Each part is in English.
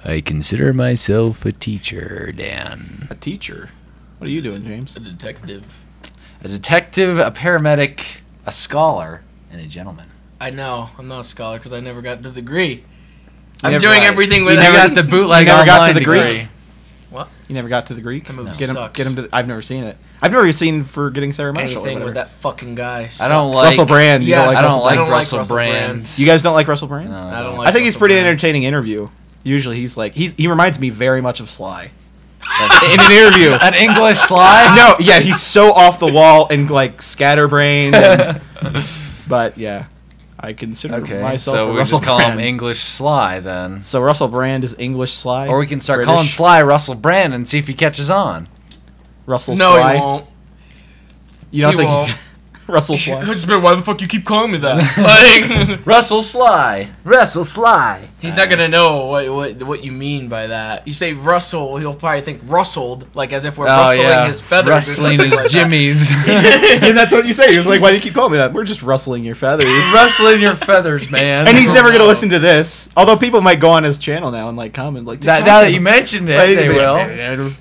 I consider myself a teacher, Dan. A teacher? What are you doing, James? A detective. A detective, a paramedic, a scholar, and a gentleman. I know. I'm not a scholar because I never got the degree. I'm doing everything with. You never got the bootleg. You never got to the degree. Greek. What? You never got to the Greek? That movie Get him to. I've never seen it. I've never seen for getting Sarah Marshall. Anything with that fucking guy. I don't like Russell Brand. You Yes, don't like I don't Russell like Russell Brand. You guys don't like Russell Brand? No, I don't like. I think he's Russell pretty Brand. entertaining interview. Usually he's like he reminds me very much of Sly. In an interview. An English Sly? No, yeah, he's so off the wall and like scatterbrained. But yeah, I consider myself so a we Russell just call Brand. him English Sly then. So Russell Brand is English Sly? Or we can start British? calling Sly Russell Brand and see if he catches on. Russell No, Sly? he won't. You don't He think won't. Russell Sly? Why the fuck you keep calling me that? Like, Russell Sly. Russell Sly. he's not gonna know what you mean by that. You say Russell, he'll probably think rustled, like as if we're rustling his feathers. Rustling his jimmies. And that's what you say. He was like, why do you keep calling me that? We're just rustling your feathers. Rustling your feathers, man. And he's never going to listen to this. Although people might go on his channel now and like comment like, Now that you mentioned it, they will.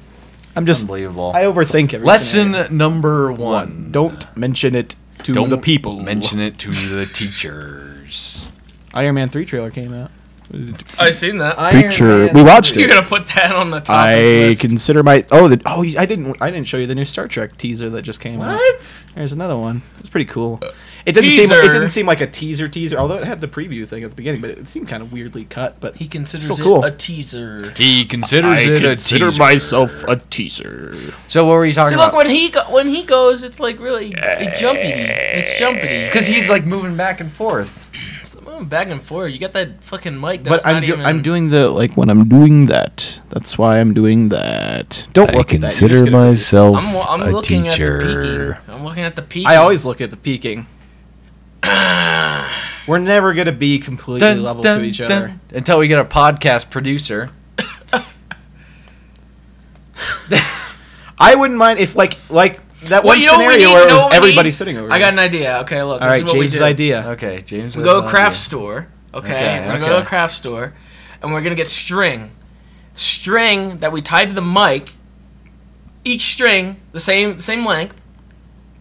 I'm just Unbelievable. I overthink everything. Lesson number one. Don't mention it to the people. Mention it to the teachers. Iron Man 3 trailer came out. I seen that. Preacher. We watched You're it. gonna put that on the top. I consider my I didn't show you the new Star Trek teaser that just came out. What? There's another one. It's pretty cool. It didn't seem like a teaser, although it had the preview thing at the beginning, but it seemed kind of weirdly cut. But He considers still it cool. a teaser. He considers it a teaser. myself a teaser. So what were you talking See, about? look, when he goes, it's like really jumpy. It's jumpy. Because he's like moving back and forth. It's moving back and forth. You got that fucking mic But that's not even... I'm doing the when I'm doing that. That's why I'm doing that. Don't look at that. Consider myself I'm a looking teacher. at the peaking. I'm looking at the peaking. I always look at the peaking. We're never gonna be completely level to each other until we get a podcast producer. I wouldn't mind if like that one you know what we scenario need? where You it know was what we everybody need? sitting over. I got an idea. Okay, look. All right, this is what James' we do. idea. Okay, James. We go to a craft store. Okay, we're gonna go to a craft store, and we're gonna get string that we tie to the mic. Each string the same length.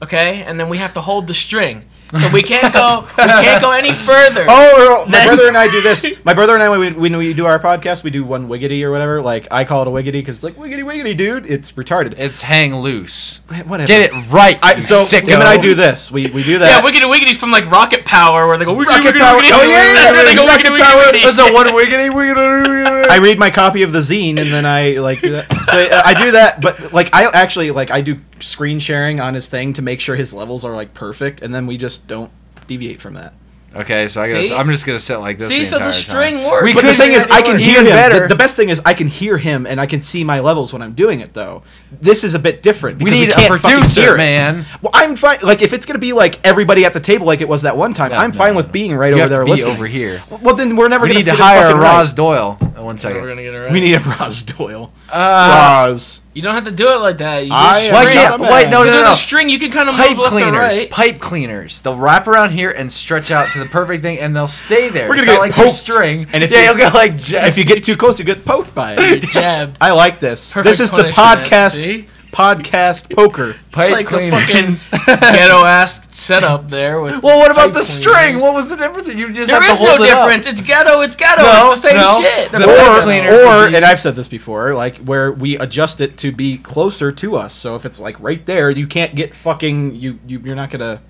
Okay, and then we have to hold the string. So we can't go any further. Oh, my brother and I do this. My brother and I, when we do our podcast, we do one wiggity or whatever. Like, I call it a wiggity because, like, wiggity, dude, it's retarded. It's hang loose. Whatever. Get it right, So, sicko. him and I do this. We do that. Yeah, wiggity's from, like, Rocket Power, where they go, wiggity, Rocket wiggity, Power. wiggity. Oh, yeah, That's where they go, Rocket wiggity, Power. wiggity. What's that one wiggity? I read my copy of the zine, and then I, like, do that. So, I do that, but, like, I actually, like, I do screen sharing on his thing to make sure his levels are, like, perfect, and then we just don't deviate from that. Okay, so I guess I'm just gonna sit like this. See, so the entire string time. works. But the thing is, I can hear him. better. The best thing is, I can hear him, and I can see my levels when I'm doing it. Though this is a bit different. We Because need a can't fucking producer, hear it. man. Well, I'm fine. Like if it's gonna be like everybody at the table, like it was that one time, I'm fine with being right You over have there to be listening. over here. Well, then we're never We gonna need to fit it hire a fucking Roz right. Doyle. One second. We're gonna get it right. We need a Roz Doyle. Roz. You don't have to do it like that. You I just am Wait, not yeah, a man. wait, no, Because no, with no. a string, you can kind of Pipe move left or cleaners. right. Pipe cleaners. They'll wrap around here and stretch out to the perfect thing, and they'll stay there. We're gonna It's not get like your poked. string. And if yeah, you- you'll get like If you get too close, you get poked by it. You're jabbed. I like this. Perfect This is the punishment, see? podcast poker. pipe It's like cleaners. the fucking ghetto-ass setup there. With Well, what about pipe the cleaners. string? What was the difference? You just There have is to no hold it up. difference. It's ghetto. It's ghetto. No, it's the same no. shit. The They're pipe both cleaners ghetto. would be- And I've said this before, like where we adjust it to be closer to us. So if it's like right there, you can't get fucking you're not gonna.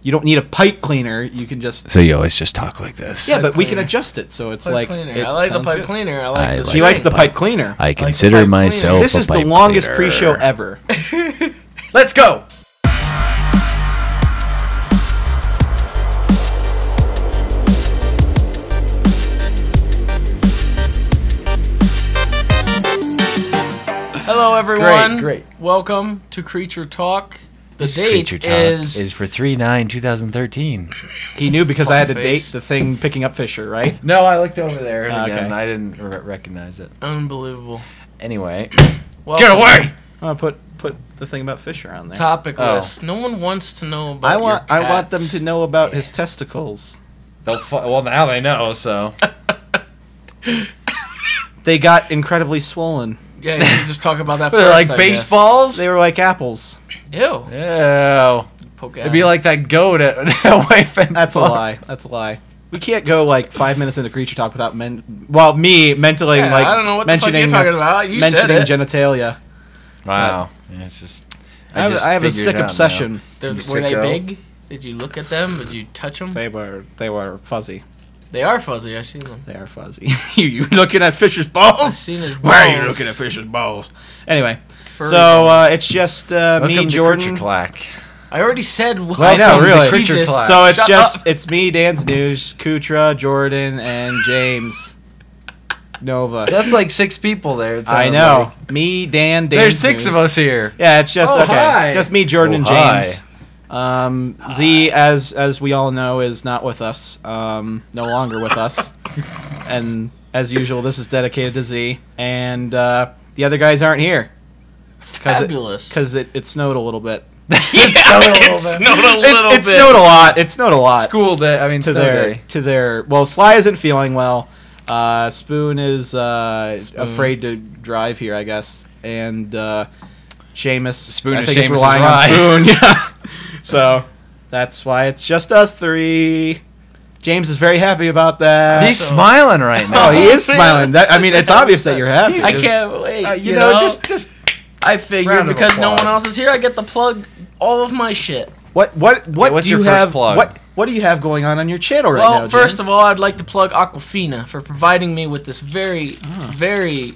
You don't need a pipe cleaner. You can just. So you always just talk like this. Yeah, but we can cleaner. adjust it so it's Pipe like. cleaner. It I like the sounds pipe good. cleaner. I I like the like He likes the string. pipe cleaner. I the consider pipe myself This a is the pipe longest cleaner. pre-show ever. Let's go. Hello, everyone. Great. Welcome to Creature Talk. The This date Creature Talk is for 3/9/2013. He knew because I had to date Fuckface. the thing picking up Fisher, right? No, I looked over there Okay. again. I didn't recognize it. unbelievable. Anyway, Welcome. get away! I'm gonna put the thing about Fisher on there. Topic Oh. list. No one wants to know about I want your them cat. to know about his testicles. Well, now they know. So They got incredibly swollen. Yeah, you can just talk about that They're first, like I baseballs? They were like apples. Guess. Ew. Ew. Poke It'd be like that goat at Away Fence That's a Park. lie. That's a lie. We can't go like 5 minutes into Creature Talk without me mentally Yeah, like I don't know what the fuck mentioning you're talking about. You said mentioning it. genitalia. Wow. Yeah, it's just... I have a sick obsession. Were they sicko. big? Did you look at them? Did you touch them? They were fuzzy. They are fuzzy. I've seen them. They are fuzzy. you looking at Fisher's balls? I've seen his balls. Why are you looking at Fisher's balls? Anyway, Furry so balls. it's just Welcome me, to Jordan. Creature Talk. I already said. I know, really. Creature Talk. So it's Shut up. it's me, Dan's News, Kutra, Jordan, and James Nova. That's like 6 people there. it I sounds know. like. Me, Dan, There's 6 News. of us here. Yeah, it's just Oh, okay. hi. Just me, Jordan, and hi. James. Z, as we all know, is not with us. No longer with us. And as usual, this is dedicated to Z. And the other guys aren't here. Fabulous. Because it snowed a little bit. It snowed a little It bit. snowed a lot. It snowed a lot. School day. I mean, to snow their day. to their well, Sly isn't feeling well. Spoon is afraid to drive here, I guess, and Seamus Spoon I is think is Seamus' relying on ride. Spoon. Yeah, so that's why it's just us 3. James is very happy about that. He's smiling right now. Oh, he is smiling. That, I mean, it's obvious that you're happy. I can't wait. You know, just I figured round of because no one applause. else is here, I get to plug all of my shit. What what's do your you first have? plug? What do you have going on your channel right now? Well, first James? of all, I'd like to plug Aquafina for providing me with this very, very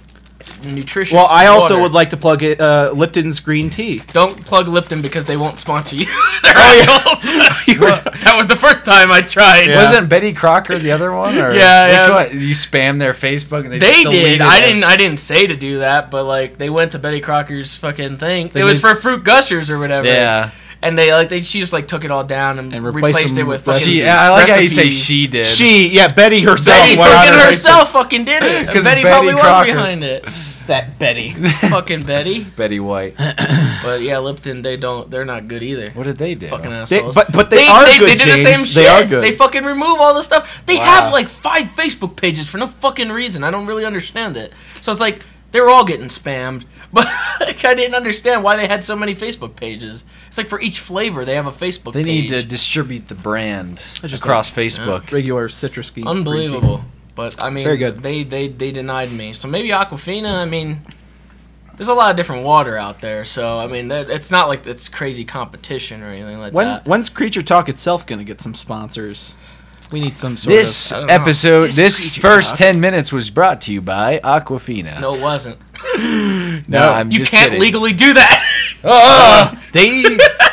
nutritious well, I also water. would like to plug it, Lipton's green tea. Don't plug Lipton because they won't sponsor you. They're Oh, assholes. That was the first time I tried. Yeah. Wasn't Betty Crocker the other one? Or Yeah, which one? You spam their Facebook and they They just did. deleted I it. didn't say to do that, but like they went to Betty Crocker's fucking thing. They It was did- for Fruit Gushers or whatever. Yeah. And she just like took it all down and replaced replaced them it with with fucking She. I like how you say recipes. she did. Betty herself. Betty went on fucking her herself fucking did it. 'Cause Betty Betty probably was Crocker. behind it. Facebook. That Betty. Fucking Betty. Betty White. But yeah, Lipton, they're not good either. What did they do? Fucking They, assholes. but they are good. They did James. the same shit. They are good. They fucking remove all the stuff. They Wow. have like 5 Facebook pages for no fucking reason. I don't really understand it. So it's like they were all getting spammed, but like, I didn't understand why they had so many Facebook pages. It's like for each flavor they have a Facebook They page. need to distribute the brand just across Facebook. Regular citrus green tea. Unbelievable. But I mean, very good. They denied me. So maybe Aquafina. I mean, there's a lot of different water out there. So I mean, it's not like it's crazy competition or anything like that. When's Creature Talk itself going to get some sponsors? We need some sort This I don't know. episode, this Creature first Talk. 10 minutes was brought to you by Aquafina. No, it wasn't. No, I'm You just can't kidding. legally do that.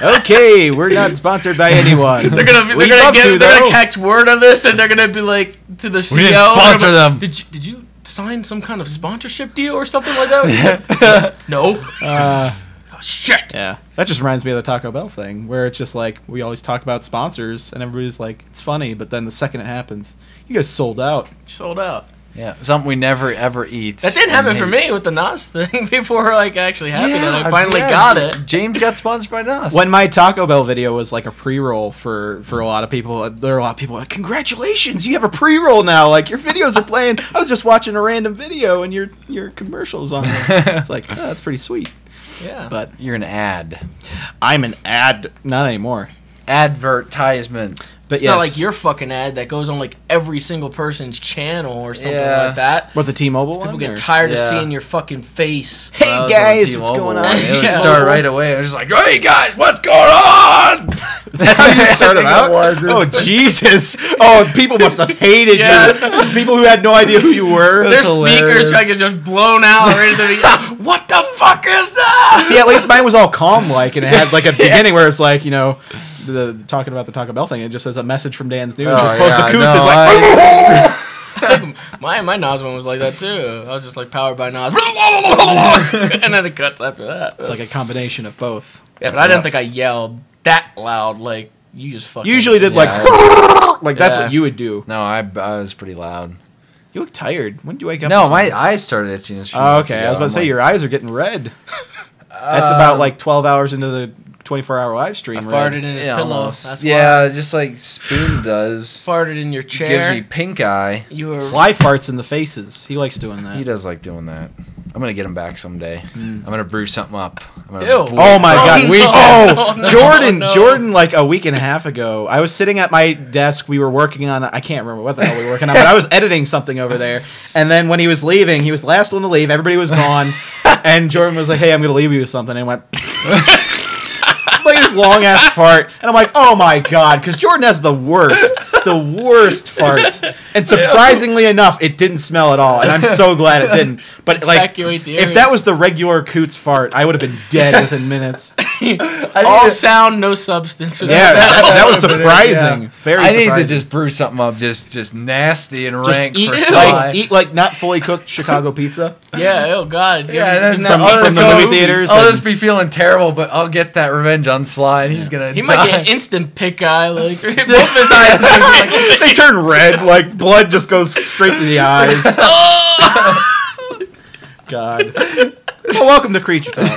Okay, we're not sponsored by anyone. They're gonna We'd love to, they're though. gonna catch word of this, and they're gonna be like to the CEO. We didn't they're gonna sponsor be like, them. Did you sign some kind of sponsorship deal or something like that? No. Oh shit. Yeah, that just reminds me of the Taco Bell thing, where it's just like we always talk about sponsors, and everybody's like, it's funny, but then the second it happens, you guys sold out. Sold out. Yeah, something we never ever eat. That didn't happen And for me with the Nas thing. People were like actually happy that I Yeah, finally yeah. got it. James got sponsored by Nas. When my Taco Bell video was like a pre-roll for a lot of people, there are a lot of people like, congratulations, you have a pre-roll now. Like your videos are playing. I was just watching a random video and your commercials on there. It's like, oh, that's pretty sweet. Yeah. But You're an ad. I'm an ad, not anymore. Advertisement. But It's yes, not like your fucking ad that goes on like every single person's channel or something Yeah. like that. what the T-Mobile People one. get or- tired of Yeah. seeing your fucking face. When I Hey was on guys, what's T-Mobile, going on? It would Yeah. start right away. I was just like, hey guys, what's going on? Is that how you started I out? think it Oh was. Jesus! Oh, people must have hated you. People who had no idea who you were. Their That's speakers hilarious. like is just blown out. Ready to be, what the fuck is that? See, at least mine was all calm, like, and it had like a beginning where it's like, you know, talking about the Taco Bell thing. It just says a message from Dan's News. Oh, as opposed yeah, to Koots, no, it's like. My Nas one was like that too. I was just like powered by Nas, and then it cuts after that. It's like a combination of both. Yeah, but I didn't think I yelled that loud. Like you just fucking. Usually did like, Yeah. like that's Yeah. what you would do. No, I was pretty loud. You look tired. When did you wake up? No, this my morning? eyes started itching. Oh, okay, I was about to say your eyes are getting red. That's about like 12 hours into the 24-hour live stream. I farted in his pillow. Almost. That's yeah, just like Spoon does. Farted in your chair. Gives me pink eye. You were Sly farts in the faces. He likes doing that. He does like doing that. I'm gonna get him back someday. I'm gonna brew something up. Ew. Oh my god. No. Jordan, No. Jordan, like a week and a half ago, I was sitting at my desk. We were working on, I can't remember what the hell we were working on, but I was editing something over there. And then when he was leaving, he was the last one to leave. Everybody was gone. And Jordan was like, hey, I'm going to leave you with something. And went, like this long ass fart. And I'm like, oh my god. Because Jordan has the worst farts. And surprisingly enough, it didn't smell at all. And I'm so glad it didn't. But like, if that was the regular Koots fart, I would have been dead within minutes. All sound, no substance. Yeah, that was surprising. Yeah. Very I surprising. need to just brew something up, just nasty and Just rank eat, for Sly. eat like not fully cooked Chicago pizza. Yeah, oh god. Yeah, Isn't then that from the movie theaters. I'll just be feeling terrible, but I'll get that revenge on Sly, and he's gonna. He die. might get instant pick eye. Like both his eyes. They turn red, like blood just goes straight to the eyes. God. Well, welcome to Creature Talk.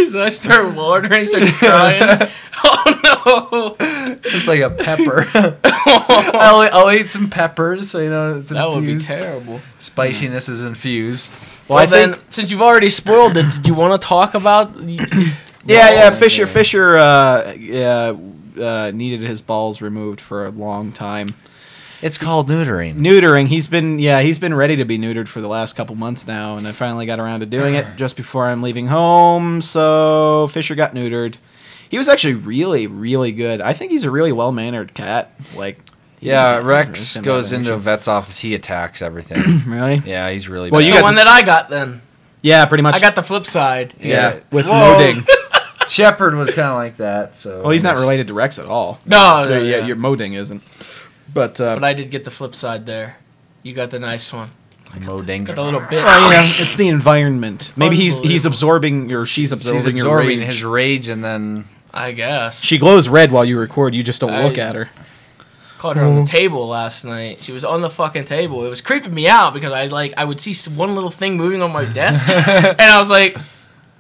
So I start watering. He starts crying. Oh no! It's like a pepper. I'll eat some peppers, so you know it's infused. That would be terrible. Spiciness is infused. Well, then, since you've already spoiled it, did you want to talk about? Yeah. Fisher needed his balls removed for a long time. It's called neutering. Neutering. He's been ready to be neutered for the last couple months now, and I finally got around to doing it just before I'm leaving home. So Fisher got neutered. He was actually really, really good. I think he's a really well-mannered cat. Like, yeah, Rex goes into a vet's office. He attacks everything. Really? Yeah, he's really. Well, bad. you The got one that I got then. Yeah, pretty much. I got the flip side. Yeah, with Whoa. Moding. Shepard was kind of like that. So. Well, he's not related to Rex at all. No, Yeah, your Moding isn't. But I did get the flip side there. You got the nice one. Moding. Got the little bit. well, it's the environment. Maybe he's absorbing, or she's absorbing, She's your absorbing rage. his rage, and then I guess. She glows red while you record. You just don't look at her. Caught her on the table last night. She was on the fucking table. It was creeping me out because I would see one little thing moving on my desk, and I was like,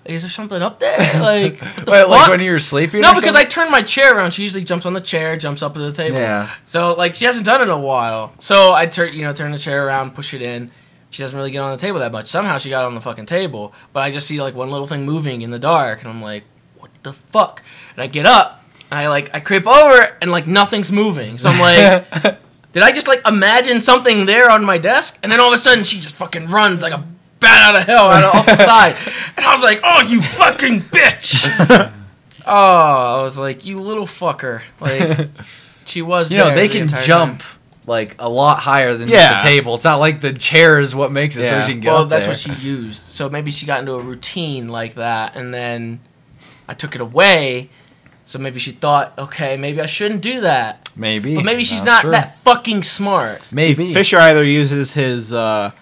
"Is there something up there?" Like, what the fuck? like when you were sleeping? No, or because something? I turned my chair around. She usually jumps on the chair, jumps up to the table. Yeah. So like she hasn't done it in a while. So I turn the chair around, push it in. She doesn't really get on the table that much. Somehow she got on the fucking table, but I just see like one little thing moving in the dark, and I'm like, "What the fuck?" And I get up, and I creep over, and like nothing's moving. So I'm like, did I just like imagine something there on my desk? And then all of a sudden she just fucking runs like a bat out of hell off the side. And I was like, "Oh, you fucking bitch!" Oh, I was like, "You little fucker!" Like, she was. You know, there they the can entire jump time. like a lot higher than just the table. It's not like the chair is what makes it so she can get Well, up that's there. what she used. So maybe she got into a routine like that, and then I took it away. So maybe she thought, okay, maybe I shouldn't do that. Maybe. But maybe she's That's not true. that fucking smart. Maybe. Fisher either uses his either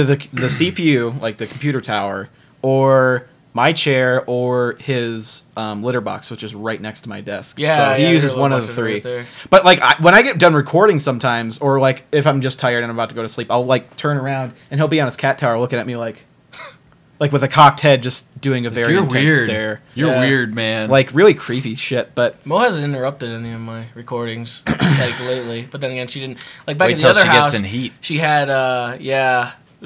the CPU, like the computer tower, or my chair, or his litter box, which is right next to my desk. Yeah, so he uses one of the three. Right. But like when I get done recording, sometimes, or like if I'm just tired and I'm about to go to sleep, I'll like turn around and he'll be on his cat tower looking at me like with a cocked head, just doing a very You're intense weird. stare. You're Yeah. weird, man. Like really creepy shit. But Mo hasn't interrupted any of my recordings like lately. But then again, she didn't like back Wait at the till other she house. gets in heat. She had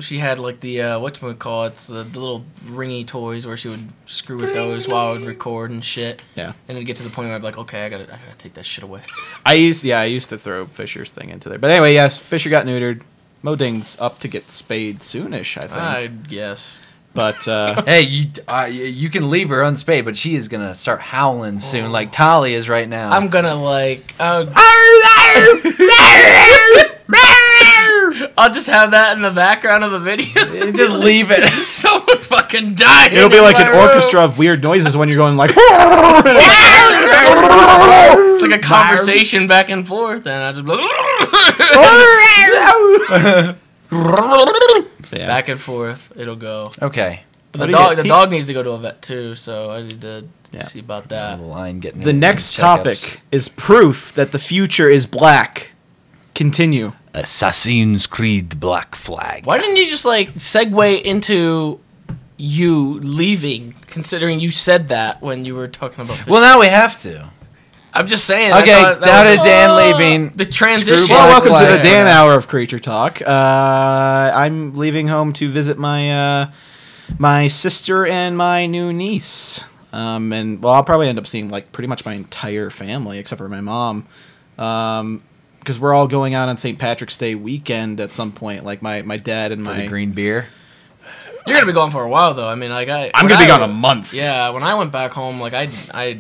she had like the whatchamacallits, the little ringy toys where she would screw with those while I would record and shit. yeah, And it'd get to the point where I'd be like, okay, I gotta take that shit away. I used to throw Fisher's thing into there. But anyway, yes, Fisher got neutered. Moding's up to get spayed soonish, I think. I guess. But hey, you can leave her unspayed, but she is gonna start howling soon, like Tali is right now. I'm gonna like I'll just have that in the background of the video. Just leave it. Someone's fucking dying. it'll be in like my an room. orchestra of weird noises when you're going like. It's like a conversation back and forth, and I just Yeah. back and forth. It'll go. Okay. But What the do you get? dog needs to go to a vet too, so I need to see about that. Line getting The in next checkups. topic is proof that the future is black. Continue. Assassin's Creed Black Flag. Why didn't you just like segue into you leaving, considering you said that when you were talking about fishing. Well, now we have to. I'm just saying. Okay, doubted Dan leaving. The transition. Well, welcome to the Dan hour of Creature Talk. I'm leaving home to visit my my sister and my new niece. And well, I'll probably end up seeing like pretty much my entire family except for my mom, because we're all going out on St. Patrick's Day weekend at some point. Like my dad and For my the green beer. You're gonna be gone for a while though. I mean, like I'm gonna be gone a month. Yeah, when I went back home, like I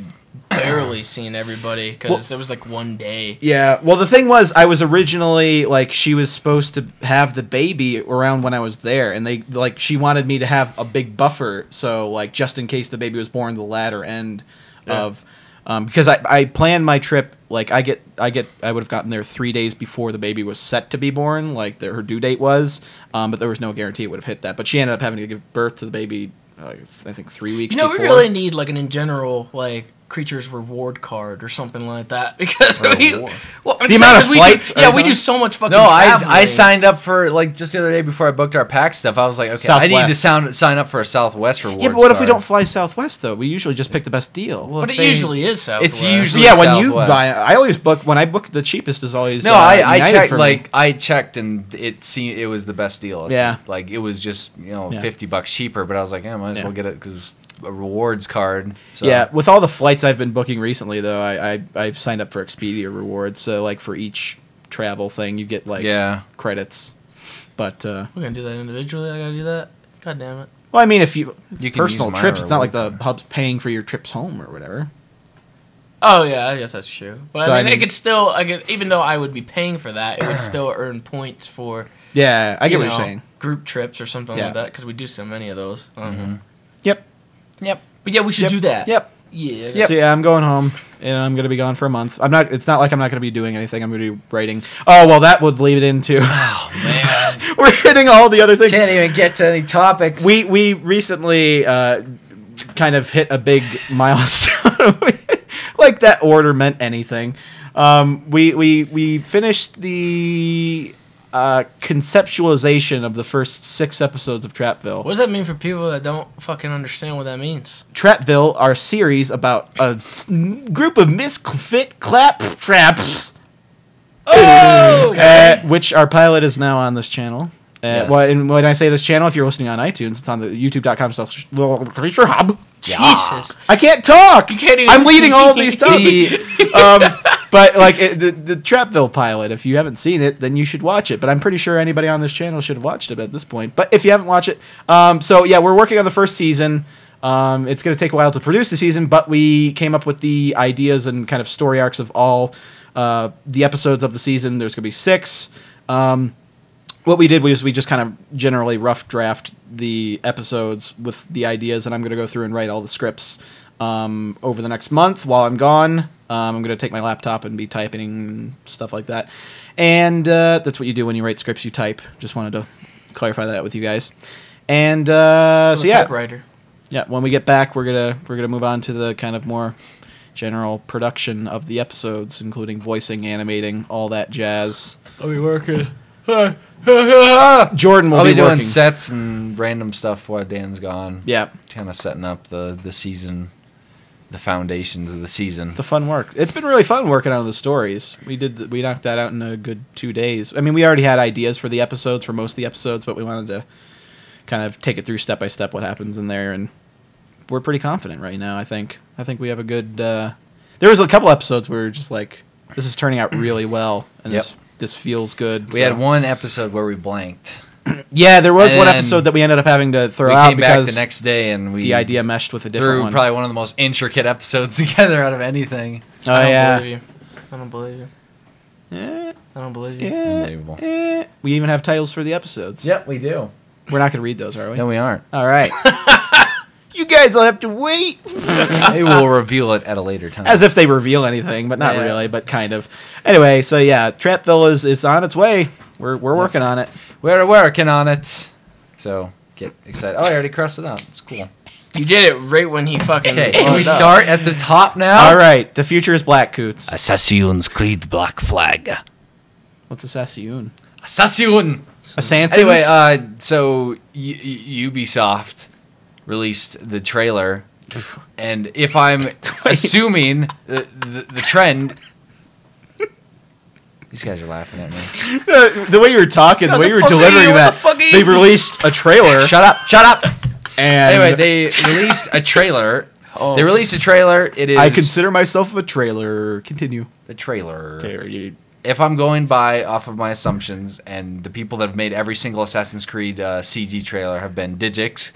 barely seen everybody because it was like one day. Yeah, well, the thing was, I was originally, like, she was supposed to have the baby around when I was there, and they, like, she wanted me to have a big buffer, so, like, just in case the baby was born the latter end of, because I planned my trip, like, I would have gotten there 3 days before the baby was set to be born, like, her due date was, but there was no guarantee it would have hit that, but she ended up having to give birth to the baby, I think 3 weeks before. We really need, like, an in general, like, Creature's reward card or something like that because the amount of flights. We do so much fucking. No, traveling. I signed up for like just the other day before I booked our pack stuff. I was like, okay, Southwest. I need to sign up for a Southwest reward. Yeah, but what if we don't fly Southwest though? We usually just pick the best deal. Well, but it usually is Southwest. It's usually when Southwest. you buy. I always book when I book the cheapest is always. No, I checked. Like I checked and it was the best deal. Yeah, like it was just $50 cheaper, but I was like, yeah, I might as well get it because. A rewards card. So. Yeah, with all the flights I've been booking recently, though, I signed up for Expedia rewards. So, like, for each travel thing, you get, like, credits. But, we're going to do that individually? I got to do that? God damn it. Well, I mean, if you can personal use trips, it's not like the hub's paying for your trips home or whatever. Oh, yeah, I guess that's true. But, so, I mean, it could still, even though I would be paying for that, it would still earn points for... Yeah, I get what you're saying. Group trips or something like that, because we do so many of those. Yep. But yeah, we should do that. Yep. Yeah. So yeah, I'm going home, and I'm gonna be gone for a month. It's not like I'm not gonna be doing anything. I'm gonna be writing. Oh well, that would lead it into. Oh man, we're hitting all the other things. Can't even get to any topics. We recently kind of hit a big milestone. Like that order meant anything. We finished the conceptualization of the first 6 episodes of Trapville. What does that mean for people that don't fucking understand what that means? Trapville, our series about a group of misfit clap traps. Oh! Okay. Which our pilot is now on this channel. Yes. And when I say this channel, if you're listening on iTunes, it's on the youtube.com/Creature Hub. Jesus. I can't talk. You can't even. I'm leading all of these topics. But like the Trapville pilot, if you haven't seen it, then you should watch it. But I'm pretty sure anybody on this channel should have watched it at this point. But if you haven't watched it, so yeah, we're working on the first season. It's going to take a while to produce the season, but we came up with the ideas and kind of story arcs of all the episodes of the season. There's going to be 6. What we did was we just kind of generally rough draft the episodes with the ideas, and I'm going to go through and write all the scripts over the next month while I'm gone. I'm going to take my laptop and be typing stuff like that. And that's what you do when you write scripts, you type. Just wanted to clarify that with you guys. And so yeah. Typewriter. Yeah, when we get back, we're gonna move on to the kind of more general production of the episodes, including voicing, animating, all that jazz. I'll be working. Jordan will I'll be doing working. sets and random stuff while Dan's gone. Yeah. Kind of setting up the season, the foundations of the season. The fun work. It's been really fun working on the stories. We knocked that out in a good 2 days. I mean, we already had ideas for the episodes, for most of the episodes, but we wanted to kind of take it through step by step what happens in there, and we're pretty confident right now, I think. I think we have a good... there was a couple episodes where we were just like, this is turning out really well, and this feels good. We had one episode where we blanked. Yeah, there was one episode that we ended up having to throw out because we came back the next day and the idea meshed with a different one. Probably one of the most intricate episodes together out of anything. Oh, I don't believe you. I don't believe you. Unbelievable. We even have titles for the episodes. Yep, we do. We're not going to read those, are we? No, we aren't. All right. You guys will have to wait. Maybe we'll reveal it at a later time. As if they reveal anything, but not really, but kind of. Anyway, so yeah, Trapville is on its way. We're working on it. We're working on it. So get excited. Oh, I already crossed it out. It's cool. You did it right when he fucking... Okay, can we start at the top now? All right, the future is Black Koots. Assassin's Creed Black Flag. What's Assassin? Assassin! Assassins? Anyway, so Ubisoft released the trailer, and if I'm assuming the trend. These guys are laughing at me. The way you were talking, the way you were delivering that, they released a trailer. Shut up. And anyway, they released a trailer. They released a trailer. It is. I consider myself a trailer. Continue. The trailer. If I'm going off of my assumptions, and the people that have made every single Assassin's Creed CG trailer have been Digic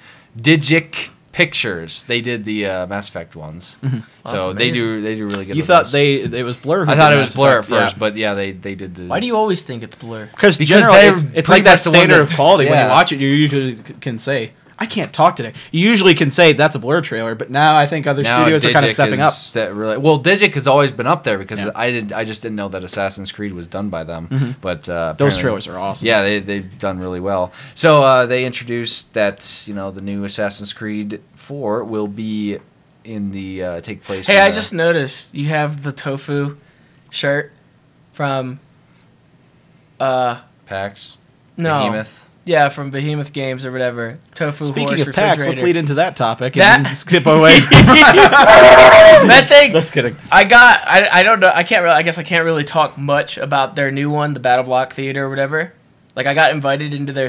Pictures. They did the Mass Effect ones, so they do really good. You thought it was Blur? I thought it was Blur at first, but yeah, they did the. Why do you always think it's Blur? Because generally it's like that standard of quality. When you watch it, you usually can say, I can't talk today. You usually can say that's a Blur trailer, but now I think other studios are kind of stepping up. Well, Digic has always been up there because I just didn't know that Assassin's Creed was done by them. But those trailers are awesome. Yeah, they've done really well. So they introduced that the new Assassin's Creed 4 will be in the take place. Hey, I just noticed you have the tofu shirt from PAX. No. Behemoth. Yeah, from Behemoth Games or whatever. Tofu Speaking horse of PAX, let's lead into that topic and then skip away. That thing. Just kidding. I don't know. I guess I can't really talk much about their new one, the Battle Block Theater or whatever. Like I got invited into their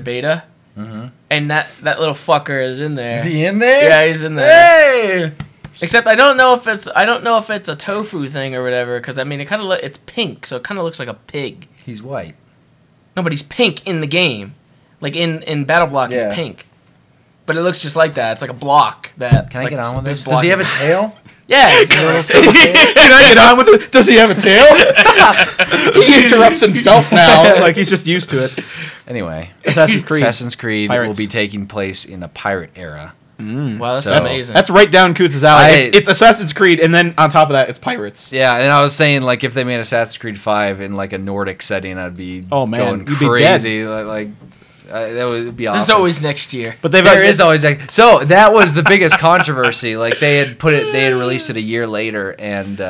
beta, and that little fucker is in there. Is he in there? Yeah, he's in there. Hey. Except I don't know if it's a tofu thing or whatever, because I mean it's pink, so it kind of looks like a pig. He's white. No, but he's pink in the game. Like in Battle Block, he's pink. But it looks just like that. It's like a block that. Can I get on with this? Does he have a tail? Yeah. Can I get on with it? Does he have a tail? He interrupts himself now. Like he's just used to it. Anyway, Assassin's Creed will be taking place in a pirate era. Wow, that's amazing. That's right down Koots' alley. It's Assassin's Creed, and then on top of that, it's pirates. Yeah, and I was saying, like, if they made Assassin's Creed 5 in, like, a Nordic setting, I'd be going crazy. That would be awesome. There's always next year. But there is always so that was the biggest controversy. Like, they had released it a year later, and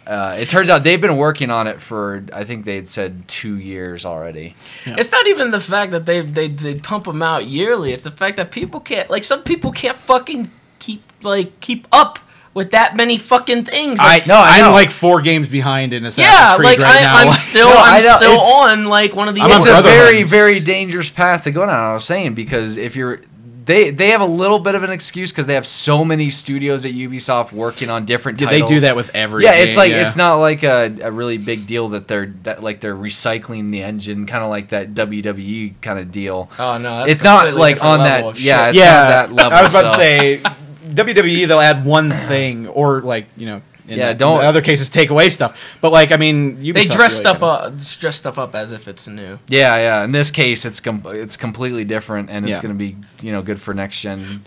it turns out they've been working on it for, I think they had said 2 years already. Yeah. It's not even the fact that they pump them out yearly. It's the fact that people can't, like, some people can't fucking keep up with that many fucking things. Like, I'm like 4 games behind in Assassin's Creed right now. I'm still on like one of the. It's a very, very dangerous path to go down. I was saying, because if you're. They have a little bit of an excuse because they have so many studios at Ubisoft working on different titles. They do that with every game. It's like it's not like a really big deal that they're recycling the engine, kind of like that WWE kind of deal. Oh no, it's not like on that. Yeah, it's not that level. I was about to say WWE. They'll add one thing or in other cases take away stuff, but like I mean, Ubisoft they dress stuff up as if it's new. Yeah. In this case, it's completely different, and it's going to be good for next gen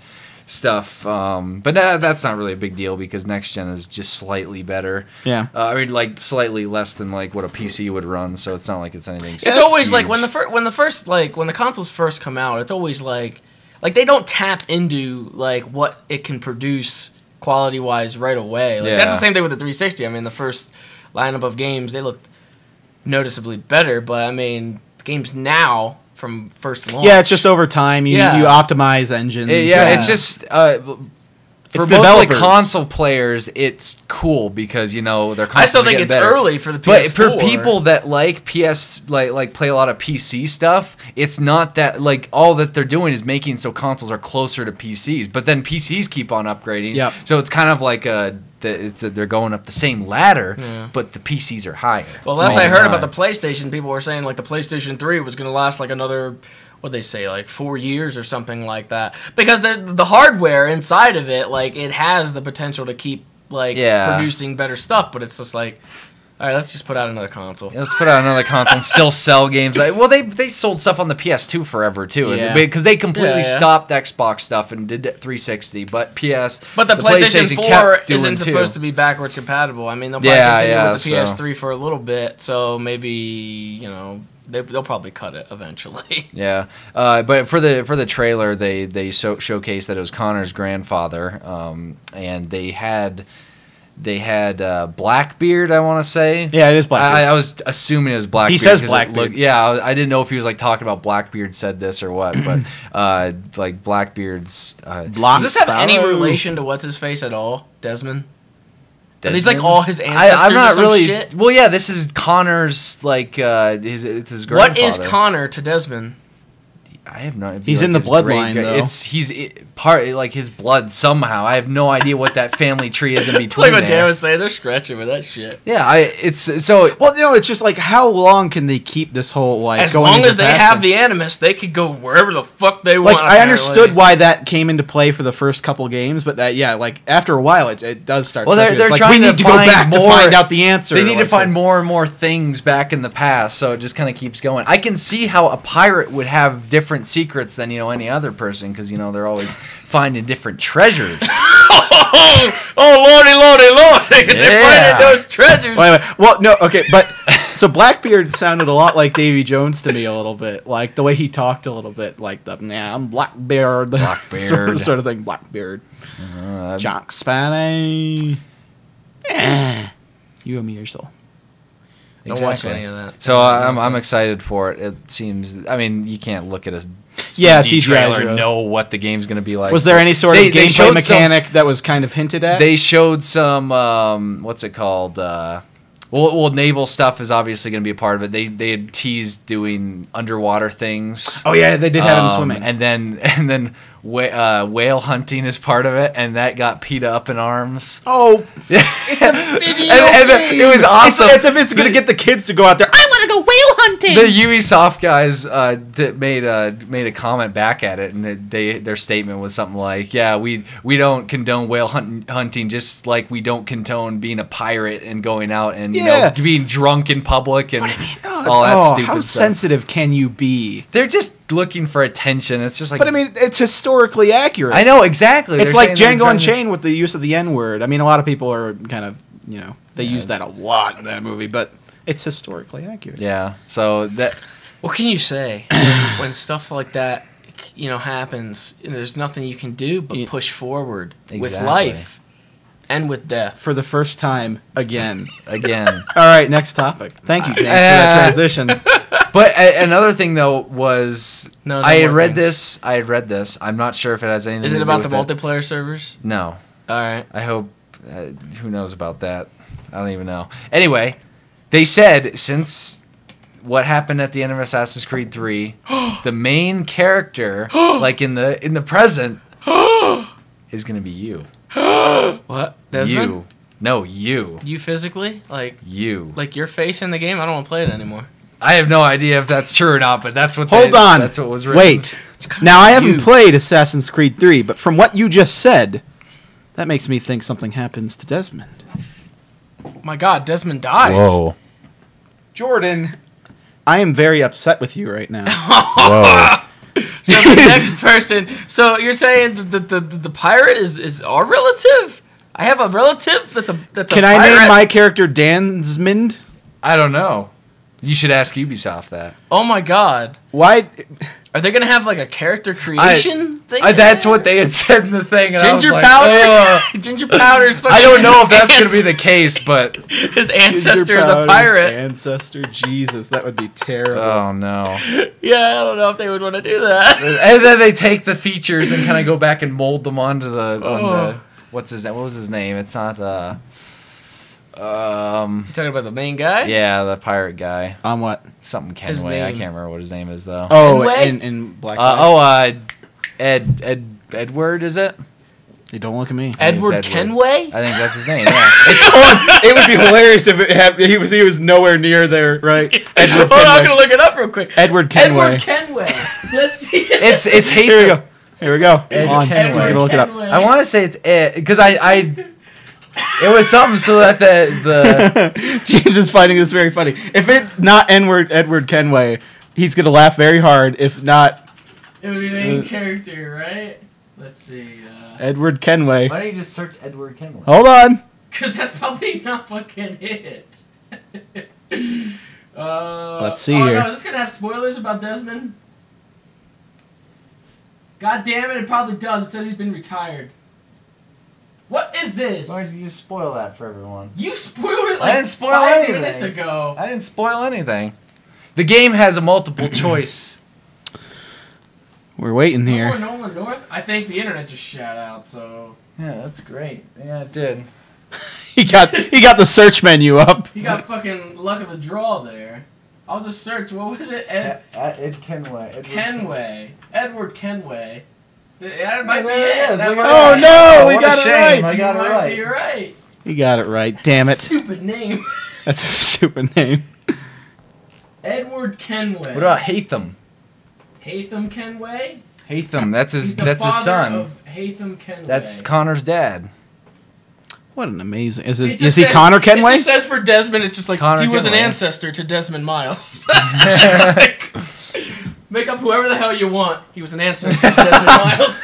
stuff. But that's not really a big deal because next gen is just slightly better. Yeah, I mean like slightly less than like what a PC would run, so it's not like it's anything. It's always huge. Like when the consoles first come out, it's always like they don't tap into like what it can produce quality-wise right away. Like that's the same thing with the 360. I mean, the first lineup of games, they looked noticeably better, but I mean, the games now from first launch. Yeah, it's just over time. You optimize engines. It's just for mostly console players, it's cool because their consoles I still think it's better. Early for the PS4. But for people that like PS, like play a lot of PC stuff, it's not that like all that they're doing is making so consoles are closer to PCs. But then PCs keep on upgrading. Yep. So it's kind of like they're going up the same ladder, but the PCs are higher. Well, last I heard about the PlayStation, people were saying like the PlayStation 3 was going to last like another. What'd they say, like 4 years or something like that? Because the hardware inside of it, like, it has the potential to keep, like, producing better stuff, but it's just like, all right, let's just put out another console. Let's put out another console and still sell games. Well, they sold stuff on the PS2 forever, too, because they completely stopped Xbox stuff and did 360, but the PlayStation 4 isn't supposed to be backwards compatible. I mean, they'll probably continue with the PS3 for a little bit, so maybe, they'll probably cut it eventually. Yeah, but for the trailer, they showcased that it was Connor's grandfather, and they had They had Blackbeard, I want to say. Yeah, it is Blackbeard. I was assuming it was Blackbeard. He says Blackbeard. I didn't know if he was like talking about Blackbeard said this or what, but like Blackbeard's. Does this have any relation to what's his face at all, Desmond? Are these like all his ancestors? I'm not really. Shit? Well, yeah, this is Connor's like it's his grandfather. What is Connor to Desmond? I have no idea. He's in the bloodline, though. He's part like his blood somehow. I have no idea what that family tree is in between. It's like what Dan was saying. They're scratching with that shit. Yeah, it's so. Well, you know, it's just like how long can they keep this whole like? As long as they have the Animus, they could go wherever the fuck they want. Like I understood why that came into play for the first couple games, but that like after a while it does start. Well, they're like, trying we need to go back to find out the answer. They need to find more and more things back in the past, so it just kind of keeps going. I can see how a pirate would have different secrets than any other person, because they're always finding different treasures. oh lordy, they're finding those treasures. Wait. Well, no, okay, but so Blackbeard sounded a lot like Davy Jones to me a little bit, like the way he talked a little bit, like I'm Blackbeard, sort of thing, Blackbeard. Jock Spanny. You and me, your soul. Don't watch any of that. So I'm excited for it. It seems. I mean, you can't look at a CG trailer and know what the game's going to be like. Was there any sort of gameplay mechanic that was kind of hinted at? They showed some. What's it called? Well, naval stuff is obviously going to be a part of it. They had teased doing underwater things. Oh yeah, they did have him swimming. And then whale hunting is part of it, and that got PETA up in arms. Oh, it's a video game. It was awesome. It's if it's going to get the kids to go out there. I want to go whale hunting. The Ubisoft guys made a comment back at it, and their statement was something like, "Yeah, we don't condone whale hunting, just like we don't condone being a pirate and going out and being drunk in public and all that stupid how stuff." Sensitive can you be? They're just looking for attention. It's just like, but I mean, it's historically accurate. I know exactly. It's like Django Unchained with the use of the N-word. I mean, a lot of people are kind of they use that a lot in that movie, but it's historically accurate. Yeah. So that. What can you say when stuff like that happens? There's nothing you can do but push forward with life and with death. For the first time again. All right, next topic. Thank you, James, for that transition. But another thing though was I had read this. I'm not sure if it has anything. Is to it do about the with multiplayer servers? No. All right. I hope. Who knows about that? I don't even know. Anyway, they said since what happened at the end of Assassin's Creed 3, the main character, like in the present, is gonna be you. What? Desmond? You. No, you. You physically? Like you. Like your face in the game? I don't want to play it anymore. I have no idea if that's true or not, but that's what. That's what was written. Wait. Now I haven't played Assassin's Creed 3, but from what you just said, that makes me think something happens to Desmond. Oh my God, Desmond dies. Whoa. Jordan, I am very upset with you right now. Whoa. So the next person. So you're saying the pirate is our relative? I have a relative that's a Can I pirate? name my character Danzmond? I don't know. You should ask Ubisoft that. Oh my God. Why? Are they gonna have like a character creation thing? That's what they had said in the thing. And Ginger I was powder. Ginger powder. I don't know if that's gonna be the case, but his ancestor is a pirate. Ancestor, Jesus, that would be terrible. Oh no. Yeah, I don't know if they would want to do that. And then they take the features and kind of go back and mold them onto the. What's his name? What was his name? It's not the. You talking about the main guy? Yeah, the pirate guy. On what? Something Kenway. I can't remember what his name is though. Oh, in Black. Edward, is it? Hey, don't look at me. Edward Kenway? I think that's his name. Yeah. It would be hilarious if he was nowhere near there, right? Edward Kenway. I'm gonna look it up real quick. Edward Kenway. Edward Kenway. Let's see. It's Here we go. Here we go. Edward Kenway. He's gonna look it up. I want to say it's Ed because it was something so that the James is finding this very funny. If it's not Edward Kenway, he's gonna laugh very hard. If not, it would be the main character, right? Let's see. Edward Kenway. Why don't you just search Edward Kenway? Hold on. Because that's probably not fucking it. Let's see here. No, is this gonna have spoilers about Desmond? God damn it! It probably does. It says he's been retired. What? is this? Why did you spoil that for everyone? You spoiled it like I didn't spoil 5 anything. minutes ago. I didn't spoil anything. The game has a multiple choice. We're waiting here. Nolan North? I think the internet just shut out, so... Yeah, that's great. Yeah, it did. He got the search menu up. He got fucking luck of the draw there. I'll just search. What was it? Ed Kenway. Edward Kenway. That might be there it it. is. That Look might at be that. Oh no, Oh, we what a got it shame. right. I got it You might right. be right. He got it right. Damn it. Stupid name. That's a stupid name. Edward Kenway. What about Hatham? Hatham Kenway? Hatham, that's his He's the that's his father son. Of Hatham Kenway. That's Connor's dad. What an amazing... It Is just he says- Connor Kenway? It just says for Desmond, it's just like Connor he was Kenway. an ancestor to Desmond Miles. Like, make up whoever the hell you want. He was an ancestor to Desmond Miles.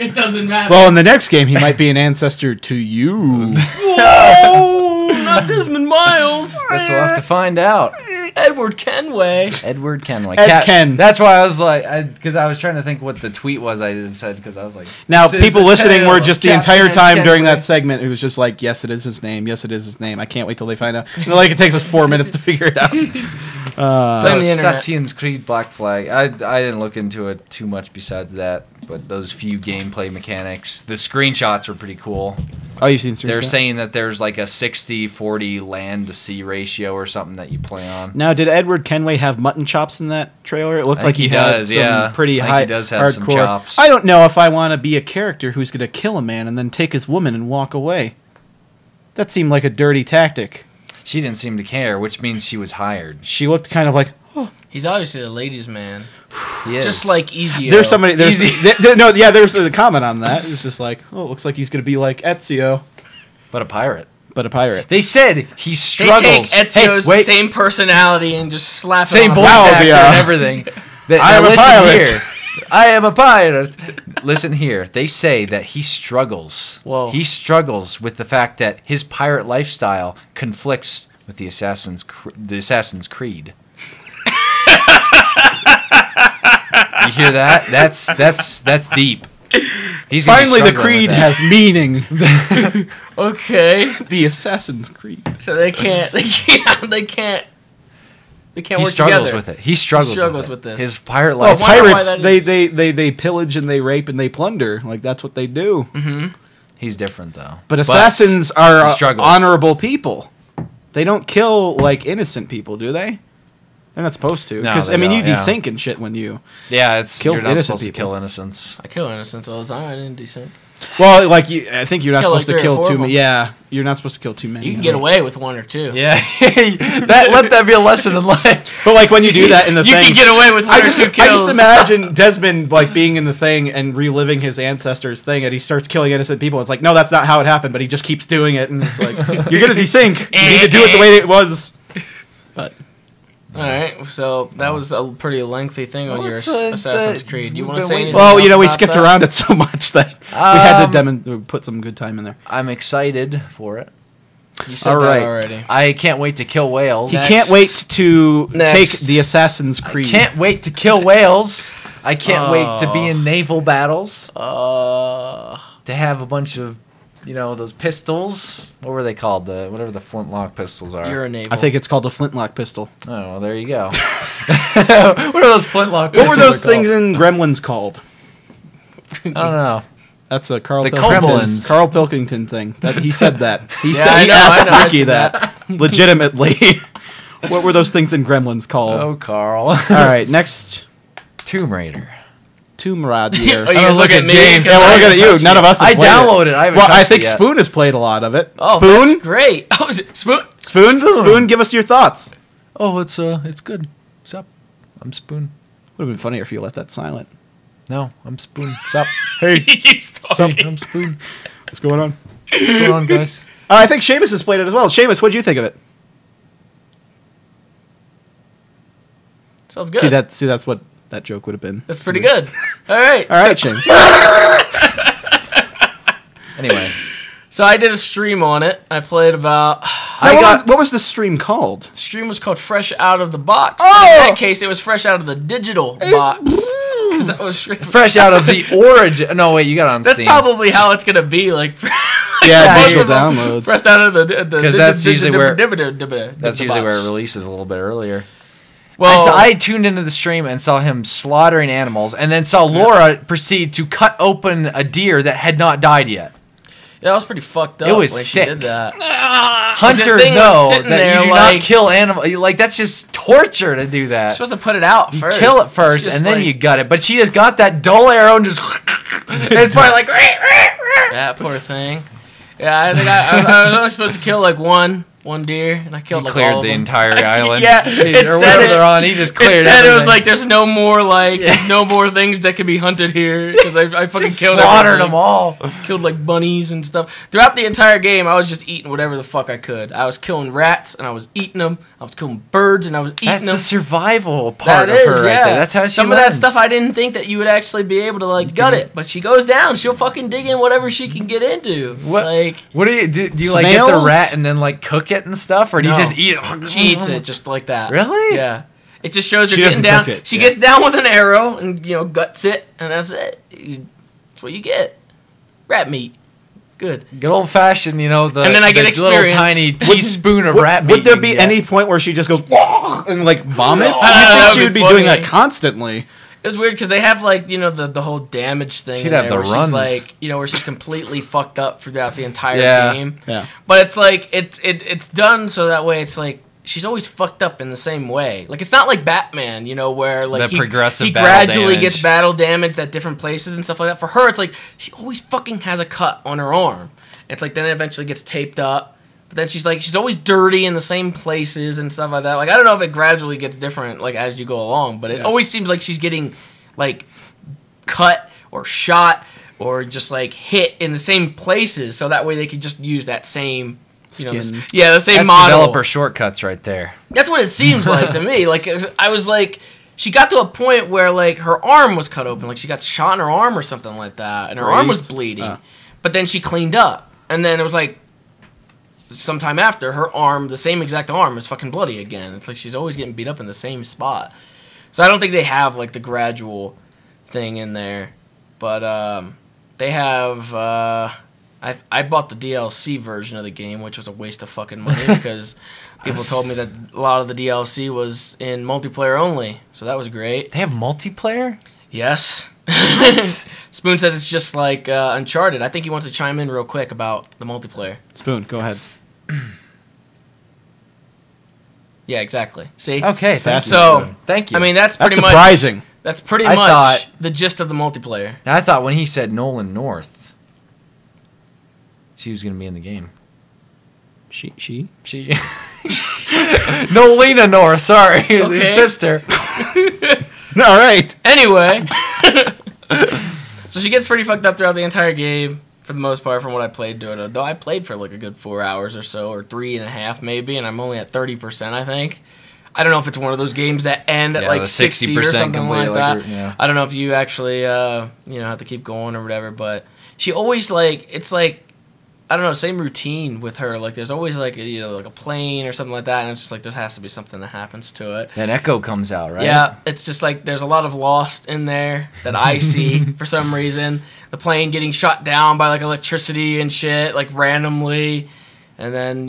It doesn't matter. Well, in the next game, he might be an ancestor to you. Whoa! Not Desmond Miles. Guess we'll have to find out. Edward Kenway. Edward Kenway. Ken. That's why I was like, because I was trying to think what the tweet was I just said, because I was like... Now, this is people a listening tale were of just the Captain entire time Kenway. during that segment, it was just like, yes, it is his name. Yes, it is his name. I can't wait till they find out. Like, it takes us 4 minutes to figure it out. Blame So the internet. Assassin's Creed Black Flag. I didn't look into it too much besides that, but those few gameplay mechanics. The screenshots are pretty cool. Oh, you've seen They're screenshots? saying that there's like a 60-40 land to sea ratio or something that you play on. Now, did Edward Kenway have mutton chops in that trailer? It looked I like think he he had does, some yeah. pretty I think high, he does have some hardcore. chops. I don't know if I want to be a character who's going to kill a man and then take his woman and walk away. That seemed like a dirty tactic. She didn't seem to care, which means she was hired. She looked kind of like, oh. He's obviously a ladies' man. He is. Just like Ezio. There's somebody. There's Easy. there's a comment on that. It's just like, oh, it looks like he's going to be like Ezio, But a pirate. but a pirate. They said he They struggles. take Ezio's Hey, wait. same personality and just slap Same it voice on. Wow, actor yeah. and everything. I am a listen pirate. Here. I am a pirate. Listen here. They say that he struggles. Whoa. He struggles with the fact that his pirate lifestyle conflicts with the Assassin's Creed. You hear that? That's deep. He's gonna be Finally, the struggling creed with that. has meaning. Okay. The Assassin's Creed. So they can't He work struggles together. with it. He struggles struggles with with this. His pirate Well, life. wonder why pirates, that they, is. they pillage and they rape and they plunder. Like, that's what they do. He's different though. But assassins are he struggles. honorable people. They don't kill, like, innocent people, do they? They're not supposed to. No, Because, they I mean, you don't, yeah. desync and shit when you... Yeah, it's Kill you're not innocent supposed to people. kill innocents. I kill innocents all the time. I didn't desync. Well, like, I think you're not Kill, like, supposed to 3 or kill 4 too of many. them. Yeah, you're not supposed to kill too many. You can I get think. away with 1 or 2. Yeah, let that be a lesson in life. But, like, when you do that in the You thing... can get away with 1 I or just 2 kills. imagine Desmond, like, being in the thing and reliving his ancestors' thing, and he starts killing innocent people. It's like, no, that's not how it happened, but he just keeps doing it, and it's like, you're going to desync. You need to do it the way it was. But... All right, so that was a pretty lengthy thing on Well, your it's Assassin's Creed. You we've want to been say waiting- anything Well, you else know, we about skipped that? around it so much that we had to put some good time in there. I'm excited for it. You said All that right. already. I can't wait to kill whales. He Next. can't wait to Next. take the Assassin's Creed. Can't wait to kill whales. I can't wait to be in naval battles. To have a bunch of, those pistols. What were they called? Whatever the flintlock pistols are. You're a naval. I think it's called a flintlock pistol. Oh, well, there you go. What are those flintlock What pistols? were those things in Gremlins called? I don't know. That's a Carl The Pilkington. Kremlins. Carl Pilkington thing. He said that. He Yeah, said I he know, asked I Ricky see that. Legitimately. What were those things in Gremlins called? Oh, Carl. All right, next Tomb Raider. Tomb Raider. Oh, you I'm guys gonna look look at at me. James. 'cause Yeah, we're I looking at haven't you. touched None of us have I played downloaded it. I haven't Well, I touched think it yet. Spoon has played a lot of it. Oh, Spoon? that's great. Oh, is it Spoon? Spoon, give us your thoughts. Oh, it's good. What's up? I'm Spoon. Would have been funnier if you let that silent. No, I'm Spoon. What's up? Hey, He keeps what's up? talking. I'm Spoon. What's going on? What's going on, guys? I think Seamus has played it as well. Seamus, what did you think of it? Sounds good. See, that's what that joke would have been. That's pretty good. All right. All right, Seamus. Anyway, So I did a stream on it. I played about... Now, what was the stream called? Stream was called Fresh Out of the Box. Oh! In that case, it was fresh out of the digital box. Because Is that what straight Fresh out of the origin. No, wait, you got it on That's Steam. probably how it's gonna be. Like, Yeah, most digital of them downloads. Fresh out of the. Because that's usually where That's it releases a little bit earlier. Well, I tuned into the stream and saw him slaughtering animals, and then saw Laura proceed to cut open a deer that had not died yet. Yeah, that was pretty fucked up. It was when sick. She did that. Hunters thing was know sitting that there you do like- not kill animals. Like, that's just torture to do that. You're supposed to put it out You first. kill it first, Just and then like- you gut it. But she just got that dull arrow and just... and it's probably like... That poor thing. Yeah, I think I was only supposed to kill like one deer, and I killed He like cleared all of the them. entire island. Yeah, or it wherever said they're on, he just cleared It said it was everything. like there's no more there's no more things that can be hunted here because I fucking just killed slaughtered everything. them all. Killed like bunnies and stuff. Throughout the entire game, I was just eating whatever the fuck I could. I was killing rats and I was eating them. I was killing birds and I was eating That's them. the survival part That of is, her right yeah. there. That's how she Some learns. of that stuff I didn't think that you would actually be able to like gut it, but she goes down. She'll fucking dig in whatever she can get into. What? Like What do you like get the Snails? rat and then like cook it and stuff, or do you No. just eat it? she eats it just like that. Really? Yeah. It just shows her She getting doesn't down. cook it, She yeah. gets down with an arrow and guts it, and that's it. That's what you get. Rat meat. Good. Good old fashioned, the And then I get the little experience. tiny teaspoon of rat meat. Would there you be can get. any point where she just goes and like vomits? I don't know, You that think would she be would be funny. doing that constantly? It was weird because they have like the whole damage thing. She'd in have there the where runs. She's like where she's completely fucked up throughout the entire Yeah. game. Yeah. But it's like it's done so that way it's like she's always fucked up in the same way. Like it's not like Batman, where like The progressive he battle gradually damage. gets battle damaged at different places and stuff like that. For her, it's like she always fucking has a cut on her arm. It's like then it eventually gets taped up. But then she's always dirty in the same places and stuff like that. Like I don't know if it gradually gets different like as you go along, but it always seems like she's getting like cut or shot or just like hit in the same places, so that way they could just use that same Skin. the same That's model. developer shortcuts right there. That's what it seems like to me. Like I was like, she got to a point where like her arm was cut open, like she got shot in her arm or something like that, and her arm was Grazed? bleeding. But then she cleaned up, and then it was like sometime after her arm, the same exact arm, is fucking bloody again. It's like she's always getting beat up in the same spot. So I don't think they have like the gradual thing in there, but they have. I bought the DLC version of the game, which was a waste of fucking money because people told me that a lot of the DLC was in multiplayer only, so that was great. They have multiplayer? Yes. Spoon says it's just like Uncharted. I think he wants to chime in real quick about the multiplayer. Spoon, go ahead. Yeah, exactly. See? Okay, thank you. So, thank you. I mean, that's That's pretty much surprising. That's pretty I much thought- the gist of the multiplayer. I thought when he said Nolan North, she was going to be in the game. She? She. Nolina North, sorry. Okay. His sister. All right. Anyway, so she gets pretty fucked up throughout the entire game for the most part, from what I played to it. Though I played for like a good 4 hours or so, or 3.5 maybe, and I'm only at 30%, I think. I don't know if it's one of those games that end at Yeah, like the 60 or 60% something like complete, that. like, yeah. I don't know if you actually have to keep going or whatever, but she always like it's like I don't know, same routine with her. Like there's always like like a plane or something like that, and it's just like there has to be something that happens to it. Then Echo comes out, right? Yeah, it's just like there's a lot of Lost in there that I see for some reason. The plane getting shot down by like electricity and shit, like randomly. And then,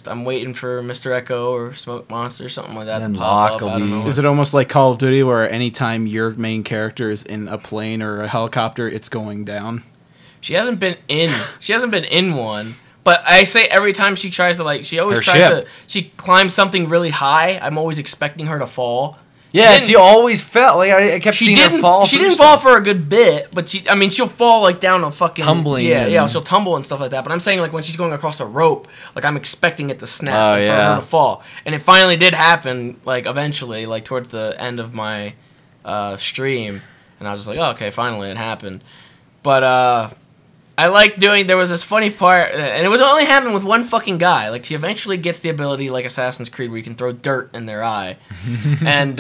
I'm waiting for Mr. Echo or Smoke Monster or something like that And to then pop Locke up will out of be- nowhere. Is it almost like Call of Duty where anytime your main character is in a plane or a helicopter, it's going down? She hasn't been in one. But I say every time she tries to she always Her tries ship. she climbs something really high. I'm always expecting her to fall. Yeah, Then- she always felt like I kept seeing her fall. She through didn't stuff. fall for a good bit, but she'll fall like down a fucking Tumbling Yeah, and- she'll tumble and stuff like that. But I'm saying like when she's going across a rope, like I'm expecting it to snap Oh, for yeah. her to fall, and it finally did happen. Like eventually, like towards the end of my stream, and I was just like, oh, okay, finally it happened. But I like doing. There was this funny part, and it was only happening with one fucking guy. Like she eventually gets the ability, like Assassin's Creed, where you can throw dirt in their eye, and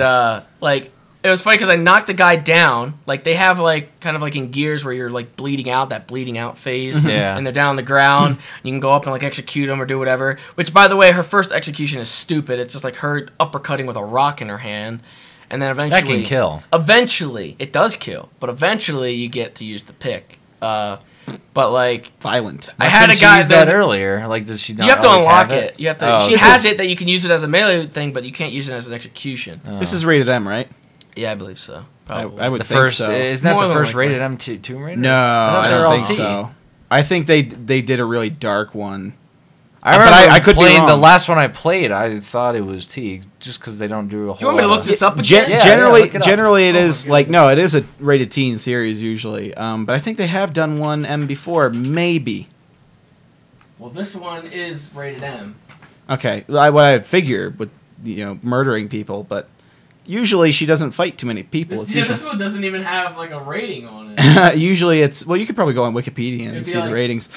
it was funny because I knocked the guy down. Like they have like kind of like in Gears where you're like bleeding out, that bleeding out phase, Yeah. and they're down on the ground. You can go up and like execute them or do whatever. Which, by the way, her first execution is stupid. It's just like her uppercutting with a rock in her hand. and then eventually That can kill. Eventually, it does kill, but eventually you get to use the pick. But like violent. I had a She guy used that earlier. Like, does she not? You have to always unlock have it. You have to. Oh, She okay. has it that you can use it as a melee thing, but you can't use it as an execution. This is rated M, right? Yeah, I believe so. Probably. I would The think first so. isn't that More the than first likely. rated M Tomb Raider? No, thought I they were don't all think T. so. I think they did a really dark one. I But remember I could be playing the wrong. last one I played. I thought it was T, just because they don't do a whole. Do you want me to lot look of- this up again? Generally, look it up. generally it is my like no, it is a rated teen series usually. But I think they have done one M before, maybe. Well, this one is rated M. Okay, what I figure with murdering people, but usually she doesn't fight too many people. It's This one doesn't even have like a rating on it. usually it's you could probably go on Wikipedia and It'd be see like- the ratings.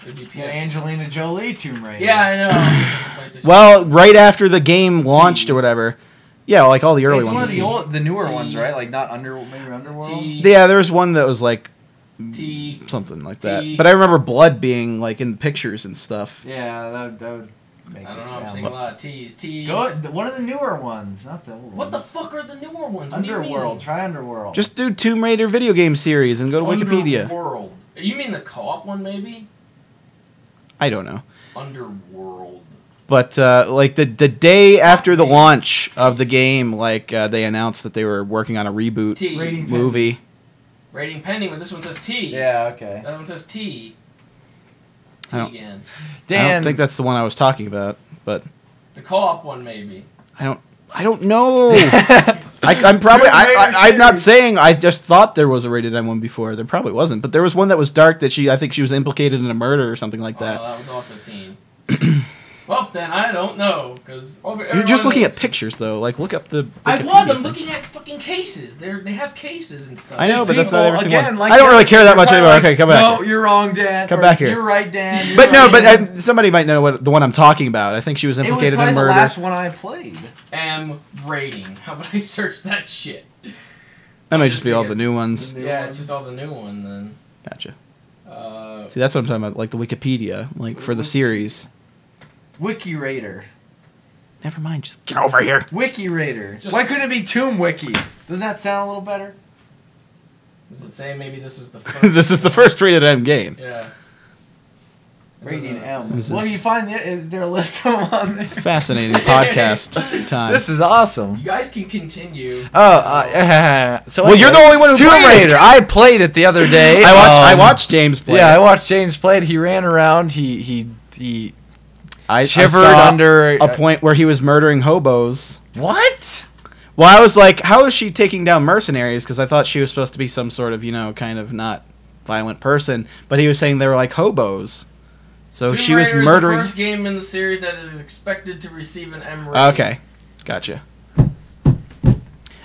It'd be PS. Angelina Jolie Tomb Raider. Yeah, I know. Well, right after the game launched or whatever. Yeah, like all the early It's ones. one were of the T. old, the newer T. ones, right? Like not maybe Underworld. T. Yeah, there was one that was like T. something like that. T. But I remember blood being like in pictures and stuff. Yeah, that would make I don't know. it. I'm seeing a lot of T's. T's. Go one of the newer ones, not the old What the ones. fuck are the newer ones? What do you mean? Underworld. Try Underworld. Just do Tomb Raider video game series and go to Wikipedia. Underworld. You mean the co-op one, maybe? I don't know. Underworld. But like the day after the launch of the game, like they announced that they were working on a reboot T. Rating movie. Rating pending, but this one says T. Yeah. Okay. That one says T. I don't- again. I don't think that's the one I was talking about, but The co-op one, maybe. I don't know. I'm probably I'm not saying I just thought there was a rated M one before. There probably wasn't, but there was one that was dark that I think she was implicated in a murder or something like that. Oh, that was also teen. Well, then I don't know, because You're just looking at pictures though. Like look up the. I Wikipedia was. I'm thing. looking at fucking cases. They have cases and stuff. I know, but that's not every single again, one. like I don't really you're- care that you're much probably anymore. like, Okay, come back. No, you're wrong, Dan. Come Or, back here. You're right, Dan. You're But no, right. but somebody might know what the one I'm talking about. I think she was It was implicated probably in the murder. last one I played. M rating. How about I search that shit? That might I'll just be all see the it. new ones. New Yeah, ones. it's just all the new one then. Gotcha. Uh, See, that's what I'm talking about. Like the Wikipedia, like for the series. Wiki Raider. Never mind. Just get over here. Wiki Raider. Just- Why couldn't it be Tomb Wiki? Doesn't that sound a little better? does it say maybe this is the first? This is the first rated M game. Yeah. It Rating doesn't M. say. This Well, is- you find is there a list of them on there? Fascinating podcast time. This is awesome. You guys can continue. So Well, you're the only one who Tomb played it. Raider. I played it the other day. I watched James play. Yeah, I it. watched James play it. He ran around. He I shivered saw under a point where he was murdering hobos. What? Well, I was like, how is she taking down mercenaries? Because I thought she was supposed to be some sort of, kind of not violent person. But he was saying they were like hobos. So Tomb she was Raider is murdering. the first game in the series that is expected to receive an M rating. Okay, gotcha.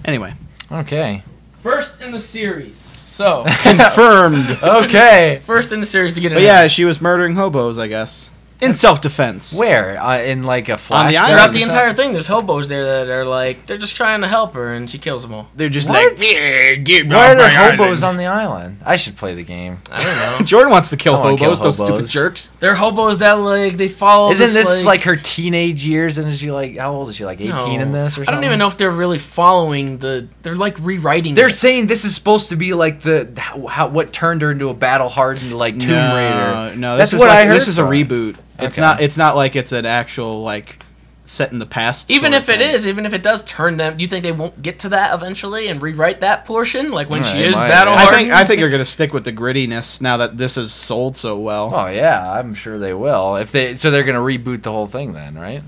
Anyway, Okay. First in the series. So, confirmed. Okay. first in the series to get an But yeah, she was murdering hobos, I guess, in self-defense. Where? In like a On flashback? the M. island. Throughout the entire thing, there's hobos there that are like, they're just trying to help her, and she kills them all. They're just What? like, yeah, get Why are off there my hobos island." on the island? I should play the game. I don't know. Jordan wants to kill I wanna hobos, kill those stupid hobos. jerks. They're hobos that like they follow. Isn't this like like her teenage years? And is she like, how old is she? Like 18 in this or something? I don't even know if they're really following the. They're like rewriting. They're it. saying this is supposed to be like what turned her into a battle-hardened like Tomb Raider. No, That's this is what like, I heard. This is a from. reboot. It's Okay. not. It's not like it's an actual like set in the past. Even sort if of it thing. is, even if it does turn them, do you think they won't get to that eventually and rewrite that portion, like when Yeah, she they is might, battle yeah. hardened? I think you're gonna stick with the grittiness now that this is sold so well. Oh yeah, I'm sure they will. If they're gonna reboot the whole thing then, right?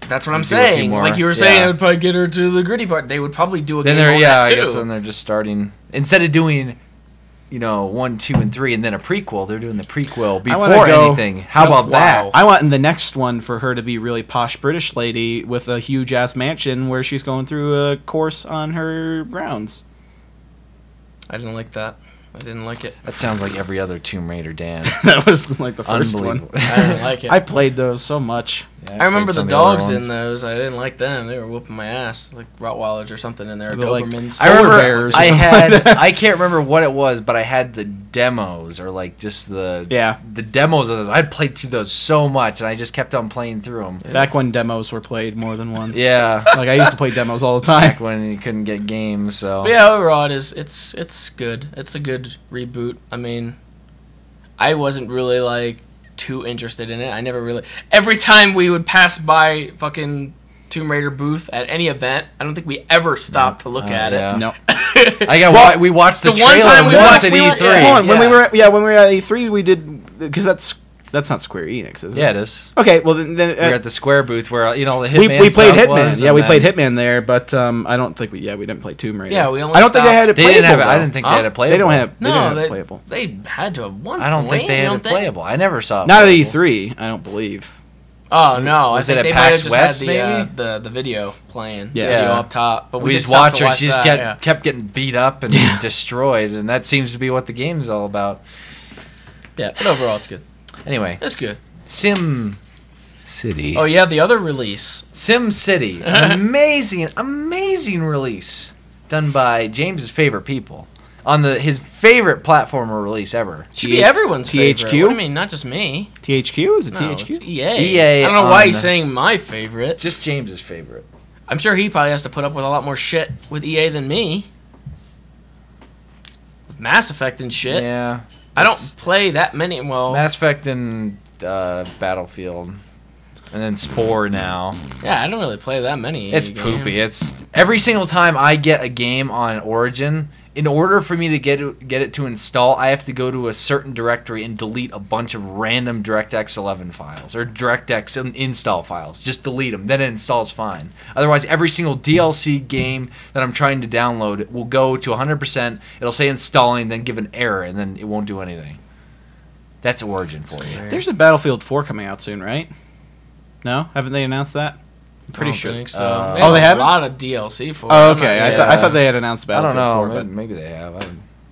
That's what I'm Do a few saying. more. Like you were saying, Yeah. it would probably get her to the gritty part. They would probably do a Then game they're on yeah, that I too. guess then they're just starting instead of doing 1, 2, and 3 and then a prequel, they're doing the prequel I wanna before go- anything. How about that? I want in the next one for her to be really posh British lady with a huge ass mansion where she's going through a course on her grounds. I didn't like that. I didn't like it. That sounds like every other Tomb Raider, Dan. That was like the first one. Unbelievable. I didn't like it. I played those so much. Yeah, I remember played the some of other dogs in ones. those. I didn't like them. They were whooping my ass, like Rottweilers or something in there. But like- Dobermans. I remember bears or I something had like that. I can't remember what it was, but I had the demos or like just the demos of those. I'd played through those so much, and I just kept on playing through them. Back when demos were played more than once. Yeah, Like I used to play demos all the time. back when you couldn't get games. So But yeah, overall, it's good. It's a good reboot. I mean, I wasn't really like too interested in it. I never really. Every time we would pass by fucking Tomb Raider booth at any event, I don't think we ever stopped to look at yeah. it. No. we watched the the one trailer time we once watched- at we went- E3. yeah. Hold on, when we Yeah. were at E3, we did because that's not Square Enix, is it? Yeah, it is. Okay, well then We were at the Square booth where the we Hitman played stuff Hitman. was, Yeah, and we then played Hitman there, but I don't think we didn't play Tomb Raider. Yeah, we only I don't think they had it They playable. didn't have it. I though. didn't think Huh? they had it playable. They don't have. They No, didn't have they, it playable. they had to at one I don't point. think they you had don't it think? playable. I never saw it. Not at playable. E3, I don't believe. Oh no, Was I it think at they might PAX have just West, had maybe? the video playing. Yeah. The video Yeah. up top. But We did just stop watch to her. She just that, kept getting beat up and Yeah. destroyed, and that seems to be what the game's all about. yeah. But overall, it's good. Anyway, It's good. Sim City. Oh yeah, the other release. Sim City, an amazing release done by James's favorite people on his favorite platformer release ever. Should be everyone's favorite. THQ? What do you mean? Not just me. THQ is it No, THQ? it's EA. EA I don't know why on he's the- saying my favorite. Just James's favorite. I'm sure he probably has to put up with a lot more shit with EA than me. With Mass Effect and shit. Yeah, I don't it's play that many. Well, Mass Effect and Battlefield, and then Spore now. yeah, I don't really play that many. It's games. poopy. It's every single time I get a game on Origin, in order for me to get it to install, I have to go to a certain directory and delete a bunch of random DirectX 11 files or DirectX install files. Just delete them, then it installs fine. Otherwise, every single DLC game that I'm trying to download will go to 100%. It'll say installing, then give an error, and then it won't do anything. That's Origin for you. There's a Battlefield 4 coming out soon, right? No, haven't they announced that? I'm pretty I don't sure. think so. Oh, They have they a haven't? lot of DLC for it. Oh, I'm not okay. sure. I thought they had announced I don't Battlefield know. 4, but Maybe they have.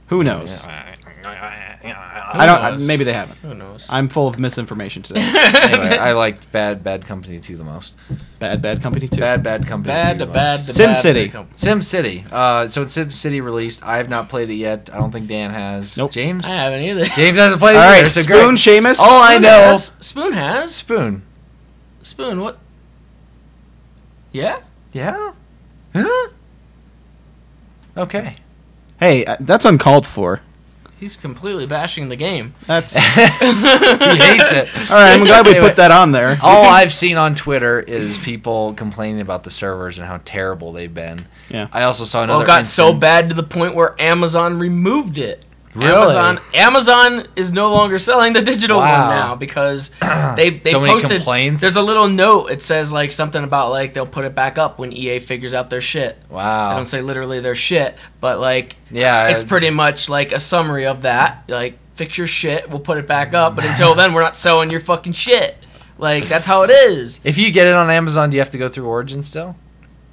who knows? Who I don't. knows? Maybe they haven't. Who knows? I'm full of misinformation today. Anyway, I liked Bad Company 2 the most. Bad Company 2. Bad Company 2 bad the to bad most. to Sim bad City. to come- Sim City. So it's Sim City released. I have not played it yet. I don't think Dan has. Nope. James? I haven't either. James hasn't played it All either. right, So Spoon, great. Seamus. All I Spoon know. has- Spoon has. Spoon. Spoon, what? Yeah? Yeah? Huh? Okay. Hey, that's uncalled for. He's completely bashing the game. That's He hates it. all right. I'm glad we Anyway. put that on there. All I've seen on Twitter is people complaining about the servers and how terrible they've been. Yeah. I also saw Well, another it got so instance- bad to the point where Amazon removed it. Really? Amazon is no longer selling the digital Wow. one now because they So many posted. complaints? There's a little note. It says like something about like they'll put it back up when EA figures out their shit. I Wow. don't say literally their shit, but like Yeah. it's pretty much like a summary of that. Like fix your shit, we'll put it back up, but until then we're not selling your fucking shit. Like that's how it is. If you get it on Amazon, do you have to go through Origin still?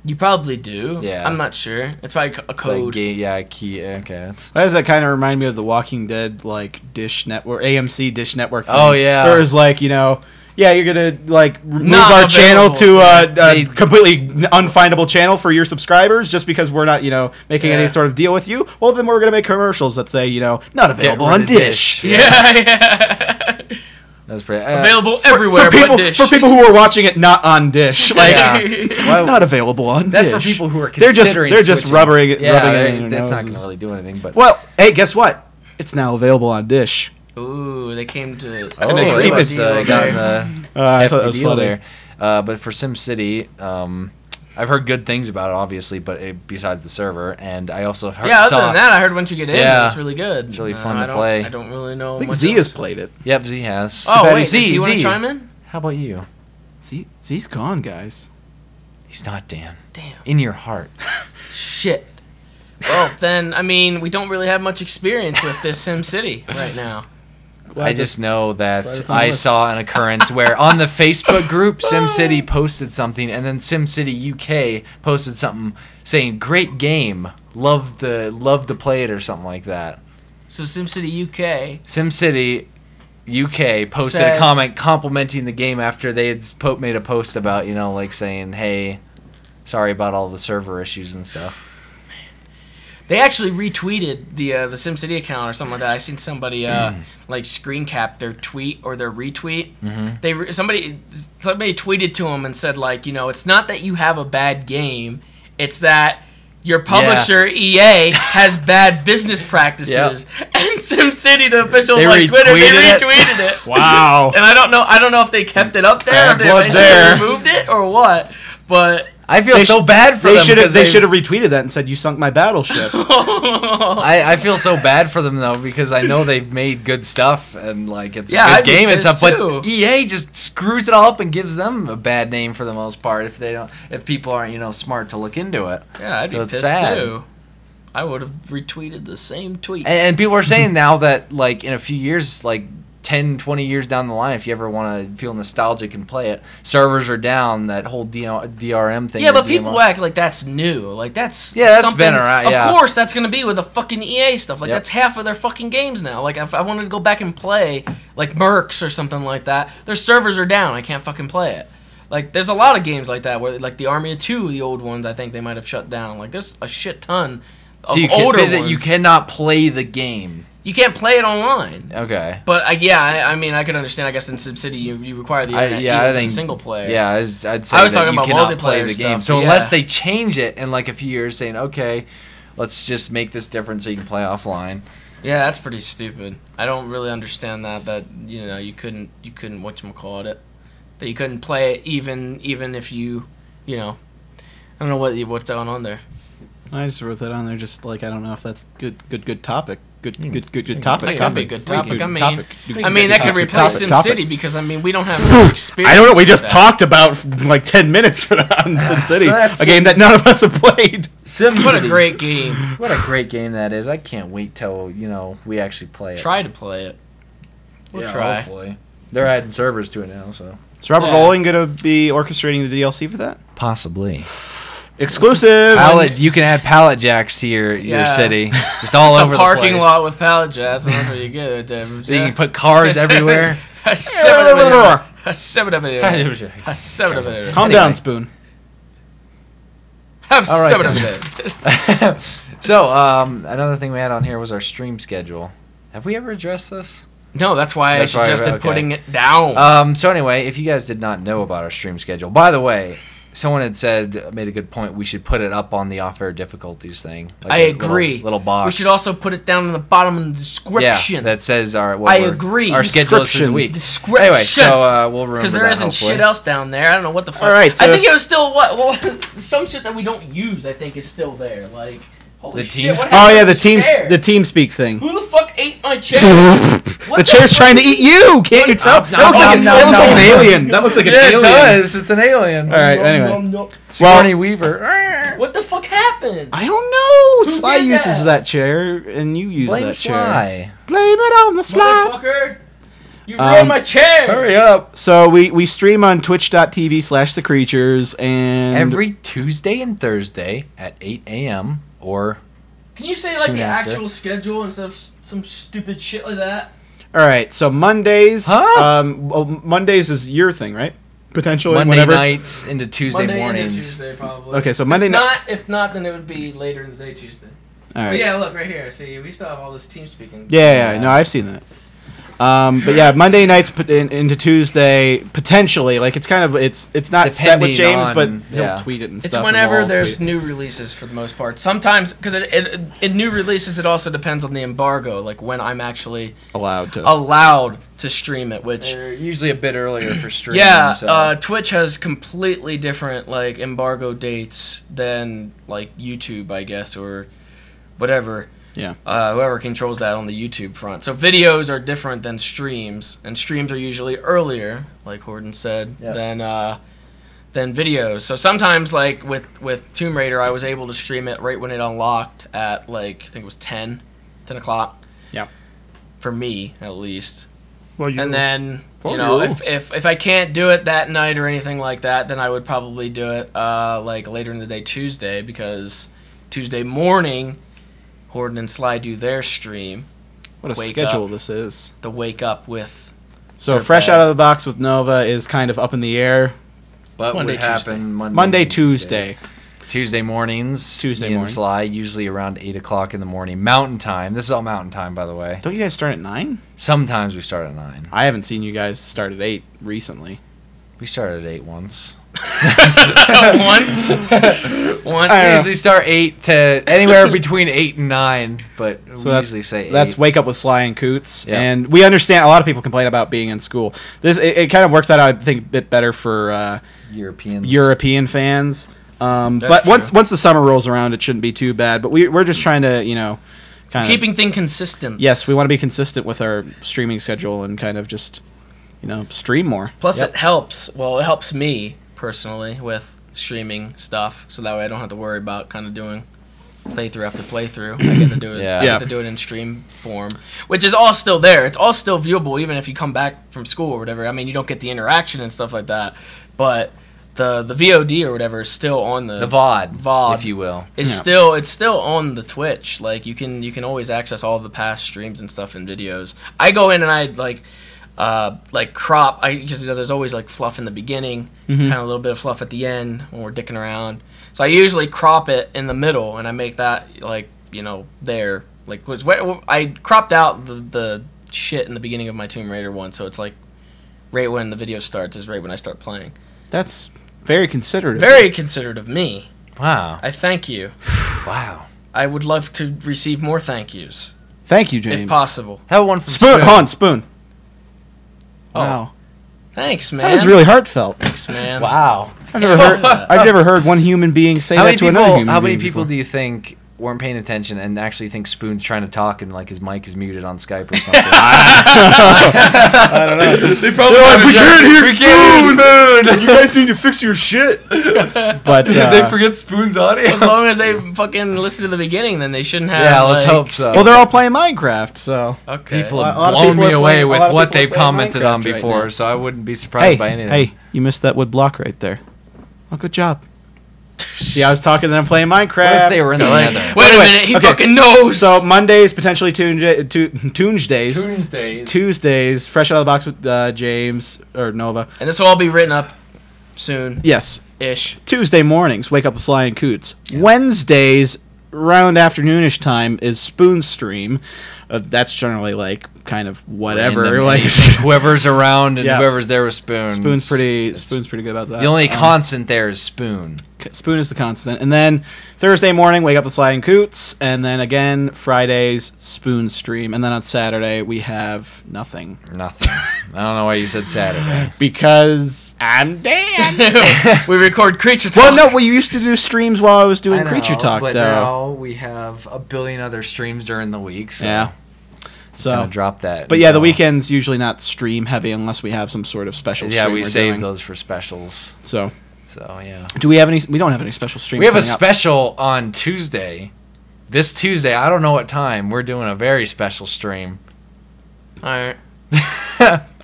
You probably do. Yeah. I'm not sure. It's probably a code. Key. Okay. That's... Why does that kind of remind me of the Walking Dead like Dish Network, AMC Dish Network? Thing? Oh, yeah. Where it's like yeah, you're gonna like move Not our channel to They- a completely unfindable channel for your subscribers just because we're not making any Yeah. sort of deal with you. Well, then we're gonna make commercials that say not available rid on of Dish. Yeah. That's pretty... Available everywhere for people but Dish. for people who are watching it not on Dish, like Yeah. Why- not available on That's Dish. for people who are They're considering just switching. rubbing it. Yeah, rubbing it in their that's not going noses. to really do anything. But Well, hey, guess what? It's now available on Dish. Ooh, they came to. oh, they they must, must gotten the I thought that hefty was deal funny. there. But for SimCity, I've heard good things about it, obviously, but besides the server, and I also heard, Yeah, other than that, I heard once you get in, Yeah. it's really good. It's really fun I to don't- play. I don't really know. I think much Z else. has played it. Yep, Z has. Oh Betty wait, Z, does he want to Z. chime in? How about you? Z's gone, guys. He's not Dan. Damn. In your heart. Shit. Well, then, I mean, we don't really have much experience with this Sim City right now. I just know glad that it's on the I list. saw an occurrence where on the Facebook group, SimCity posted something, and then SimCity UK posted something saying, "Great game, love to play it," or something like that. So SimCity UK. SimCity UK posted a comment complimenting the game after they had made a post about, like saying, hey, sorry about all the server issues and stuff. They actually retweeted the SimCity account or something like that. I seen somebody like screen cap their tweet or their retweet. Somebody tweeted to them and said, like, it's not that you have a bad game, it's that your publisher, EA, has bad business practices. And SimCity, the official Twitter, they retweeted it. Wow. And I don't know if they kept it up there, or if they removed it, or what. But I feel so bad for them. They should have retweeted that and said, "You sunk my battleship." I feel so bad for them though, because I know they've made good stuff and like it's a good I'd game and stuff, too. but EA just screws it all up and gives them a bad name for the most part if people aren't smart to look into it. Yeah, I'd be pissed too. I would have retweeted the same tweet. And people are saying now that like in a few years, like 10, 20 years down the line, if you ever want to feel nostalgic and play it, servers are down, that whole DRM thing. Yeah, but people act like that's new. Like, that's something, been around, Of course, that's going to be with the fucking EA stuff. Like, that's half of their fucking games now. Like, if I wanted to go back and play, like, Mercs or something like that, their servers are down. I can't fucking play it. Like, there's a lot of games like that, where, like, the Army of Two, the old ones, I think they might have shut down. Like, there's a shit ton of older ones. You cannot play the game. You can't play it online. Okay. But I mean, I could understand. I guess in SimCity you require the internet. I think single player. Yeah, I'd say I was talking about cannot play the game. Stuff, so unless they change it in like a few years, saying okay, let's just make this different so you can play offline. Yeah, that's pretty stupid. I don't really understand that you couldn't whatchamacallit, that you couldn't play it even if you I don't know what's going on there. I just wrote that on there, just like I don't know if that's good topic. Good topic. That could be a good topic. I mean, that could replace SimCity because we don't have much experience. I don't know. We just talked about like 10 minutes for that on SimCity, a game that none of us have played. SimCity. What a great game! What a great game that is! I can't wait till we actually play it. Try to play it. We'll try. Hopefully, they're adding servers to it now, so. Is Robert Bowling gonna be orchestrating the DLC for that? Possibly. Exclusive. You can add pallet jacks to your city, just all over the place. A parking lot with pallet jacks. That's what you get. So you can put cars everywhere. Calm down, Spoon. So, another thing we had on here was our stream schedule. Have we ever addressed this? No, that's why I suggested putting it down. So anyway, if you guys did not know about our stream schedule, by the way, someone had made a good point. We should put it up on the off-air difficulties thing. Like I agree. Little box. We should also put it down in the bottom of the description. Yeah, that says our. I agree. Our schedule is for the week. Description. Anyway, so we'll remember because there isn't shit else down there. I don't know what the fuck. All right. So I think it was still some shit that we don't use. I think is still there. Like holy shit. The TeamSpeak thing. Who the fuck ate my chair? The chair's trying to eat you. Can't you tell? That looks like an alien. That looks like an alien. Yeah, it does. It's an alien. All right. Anyway. Sigourney Weaver. What the fuck happened? I don't know. Sly uses that chair, and you use that chair. Sly. Blame it on the Sly. Motherfucker. You ruined my chair. Hurry up. So we stream on twitch.tv/thecreatures and every Tuesday and Thursday at 8 a.m. or. Can you say like the actual schedule instead of some stupid shit like that? All right, so Mondays. Huh? Mondays is your thing, right? Potentially Monday nights into Tuesday mornings. Into Tuesday, probably. Okay, so Monday night. If not, then it would be later in the day Tuesday. All right. But yeah, look right here. See, we still have all this team speaking. Yeah, no, I've seen that. But yeah, Monday nights into Tuesday potentially. Like it's kind of it's not set with James, but he'll tweet it and stuff. It's whenever there's new releases for the most part. Sometimes because in new releases it also depends on the embargo, like when I'm actually allowed to stream it, which they're usually a bit earlier for streaming. Yeah, so. Twitch has completely different like embargo dates than like YouTube, I guess, or whatever. Yeah. Whoever controls that on the YouTube front. So videos are different than streams, and streams are usually earlier, like Horton said, than videos. So sometimes, like with Tomb Raider, I was able to stream it right when it unlocked at like I think it was 10 o'clock. Yeah. For me, at least. Well, and then if I can't do it that night or anything like that, then I would probably do it like later in the day Tuesday, because Tuesday morning. Horton and Sly do their stream. What a schedule this is. The Wake Up with So They're Fresh bad. Out of the Box with Nova is kind of up in the air. But Monday, would happen Monday, and Tuesday. Tuesday mornings. Tuesday me and morning. Sly, usually around 8 o'clock in the morning. Mountain time. This is all mountain time, by the way. Don't you guys start at 9? Sometimes we start at 9. I haven't seen you guys start at 8 recently. We started at 8 once. Once. I We usually start 8 to anywhere between 8 and 9, but So we usually say 8. That's Wake Up with Sly and Koots, Yeah. and we understand a lot of people complain about being in school. It kind of works out, I think, a bit better for Europeans. European fans. But true. once the summer rolls around, it shouldn't be too bad. But we're just trying to, kind of Keeping things consistent. Yes, we want to be consistent with our streaming schedule and kind of just, stream more. Plus, Yep. it helps. Well, it helps me personally with streaming stuff, so that way I don't have to worry about kind of doing playthrough after playthrough. I get to do it. Yeah. I get to do it in stream form, which is all still there. It's all still viewable, even if you come back from school or whatever. I mean, you don't get the interaction and stuff like that, but the VOD or whatever is still on the VOD, if you will. It's Yeah. still on the Twitch. Like you can always access all the past streams and stuff and videos. I go in and I crop. Because there's always like fluff in the beginning, kind of a little bit of fluff at the end when we're dicking around. So I usually crop it in the middle and I make that there. Like I cropped out the shit in the beginning of my Tomb Raider one, so it's like right when the video starts is right when I start playing. That's very considerate. Very considerate of me. Wow. I thank you. Wow. I would love to receive more thank yous, Thank you, James. if possible. Have one from Spoon, hold on, Spoon. Oh. Wow, Thanks, man. that was really heartfelt. Thanks, man. Wow. I've never heard one human being say that to another human How many being people before. do you think weren't paying attention and actually think Spoon's trying to talk and like his mic is muted on Skype or something? I don't know. They probably we can't hear Spoon. You guys need to fix your shit. But Did they forget Spoon's audio? As long as they fucking listen to the beginning, then they shouldn't have. Yeah, let's like- hope so. well, they're all playing Minecraft, so Okay. People A have lot of blown people me are away playing- a lot with of what people are they've playing commented on Minecraft right before, now. so I wouldn't be surprised by anything. Hey, you missed that wood block right there. Oh, good job. See, I was talking to them playing Minecraft. What if they were in the Like, nether? wait a Anyway, minute, he okay. fucking knows. So Mondays potentially Toonge days. Tuesdays. Tuesdays, fresh out of the box with James or Nova. and this will all be written up soon, Yes. ish. Tuesday mornings, wake up with Sly and Koots. Wednesdays, around afternoonish time, is Spoon stream. That's generally like kind of whatever. Random Like whoever's around and Yeah. whoever's there with Spoon. Spoon's pretty It's- good about that. The only constant there is Spoon. Spoon is the constant. And then Thursday morning, wake up with Sly and Koots. And then again, Fridays, Spoon stream. And then on Saturday, we have nothing. Nothing. I don't know why you said Saturday. Because I'm Dan. We record Creature Talk. Well, no, we used to do streams while I was doing Creature Talk, but though. now we have a billion other streams during the week. So Yeah. gonna So, drop that. but yeah, the until- weekend's usually not stream heavy unless we have some sort of special Yeah, stream we we're save doing. those for specials. So, So yeah. do we have any? We don't have any special stream. We have a coming up. special on Tuesday. This Tuesday, I don't know what time. We're doing a very special stream. All right.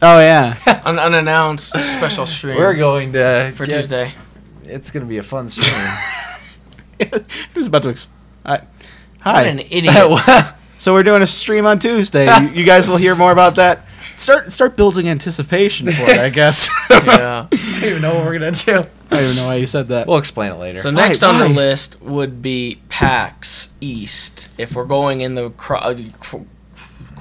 Oh yeah. Unannounced special stream We're going to for get- Tuesday. It's gonna be a fun stream. Who's about to? What Hi. an idiot. So we're doing a stream on Tuesday. You guys will hear more about that. Start building anticipation for it, I guess. Yeah. I don't even know what we're gonna do. I don't even know why you said that. We'll explain it later. So next Why? on the Why? list would be PAX East. If we're going in the crop.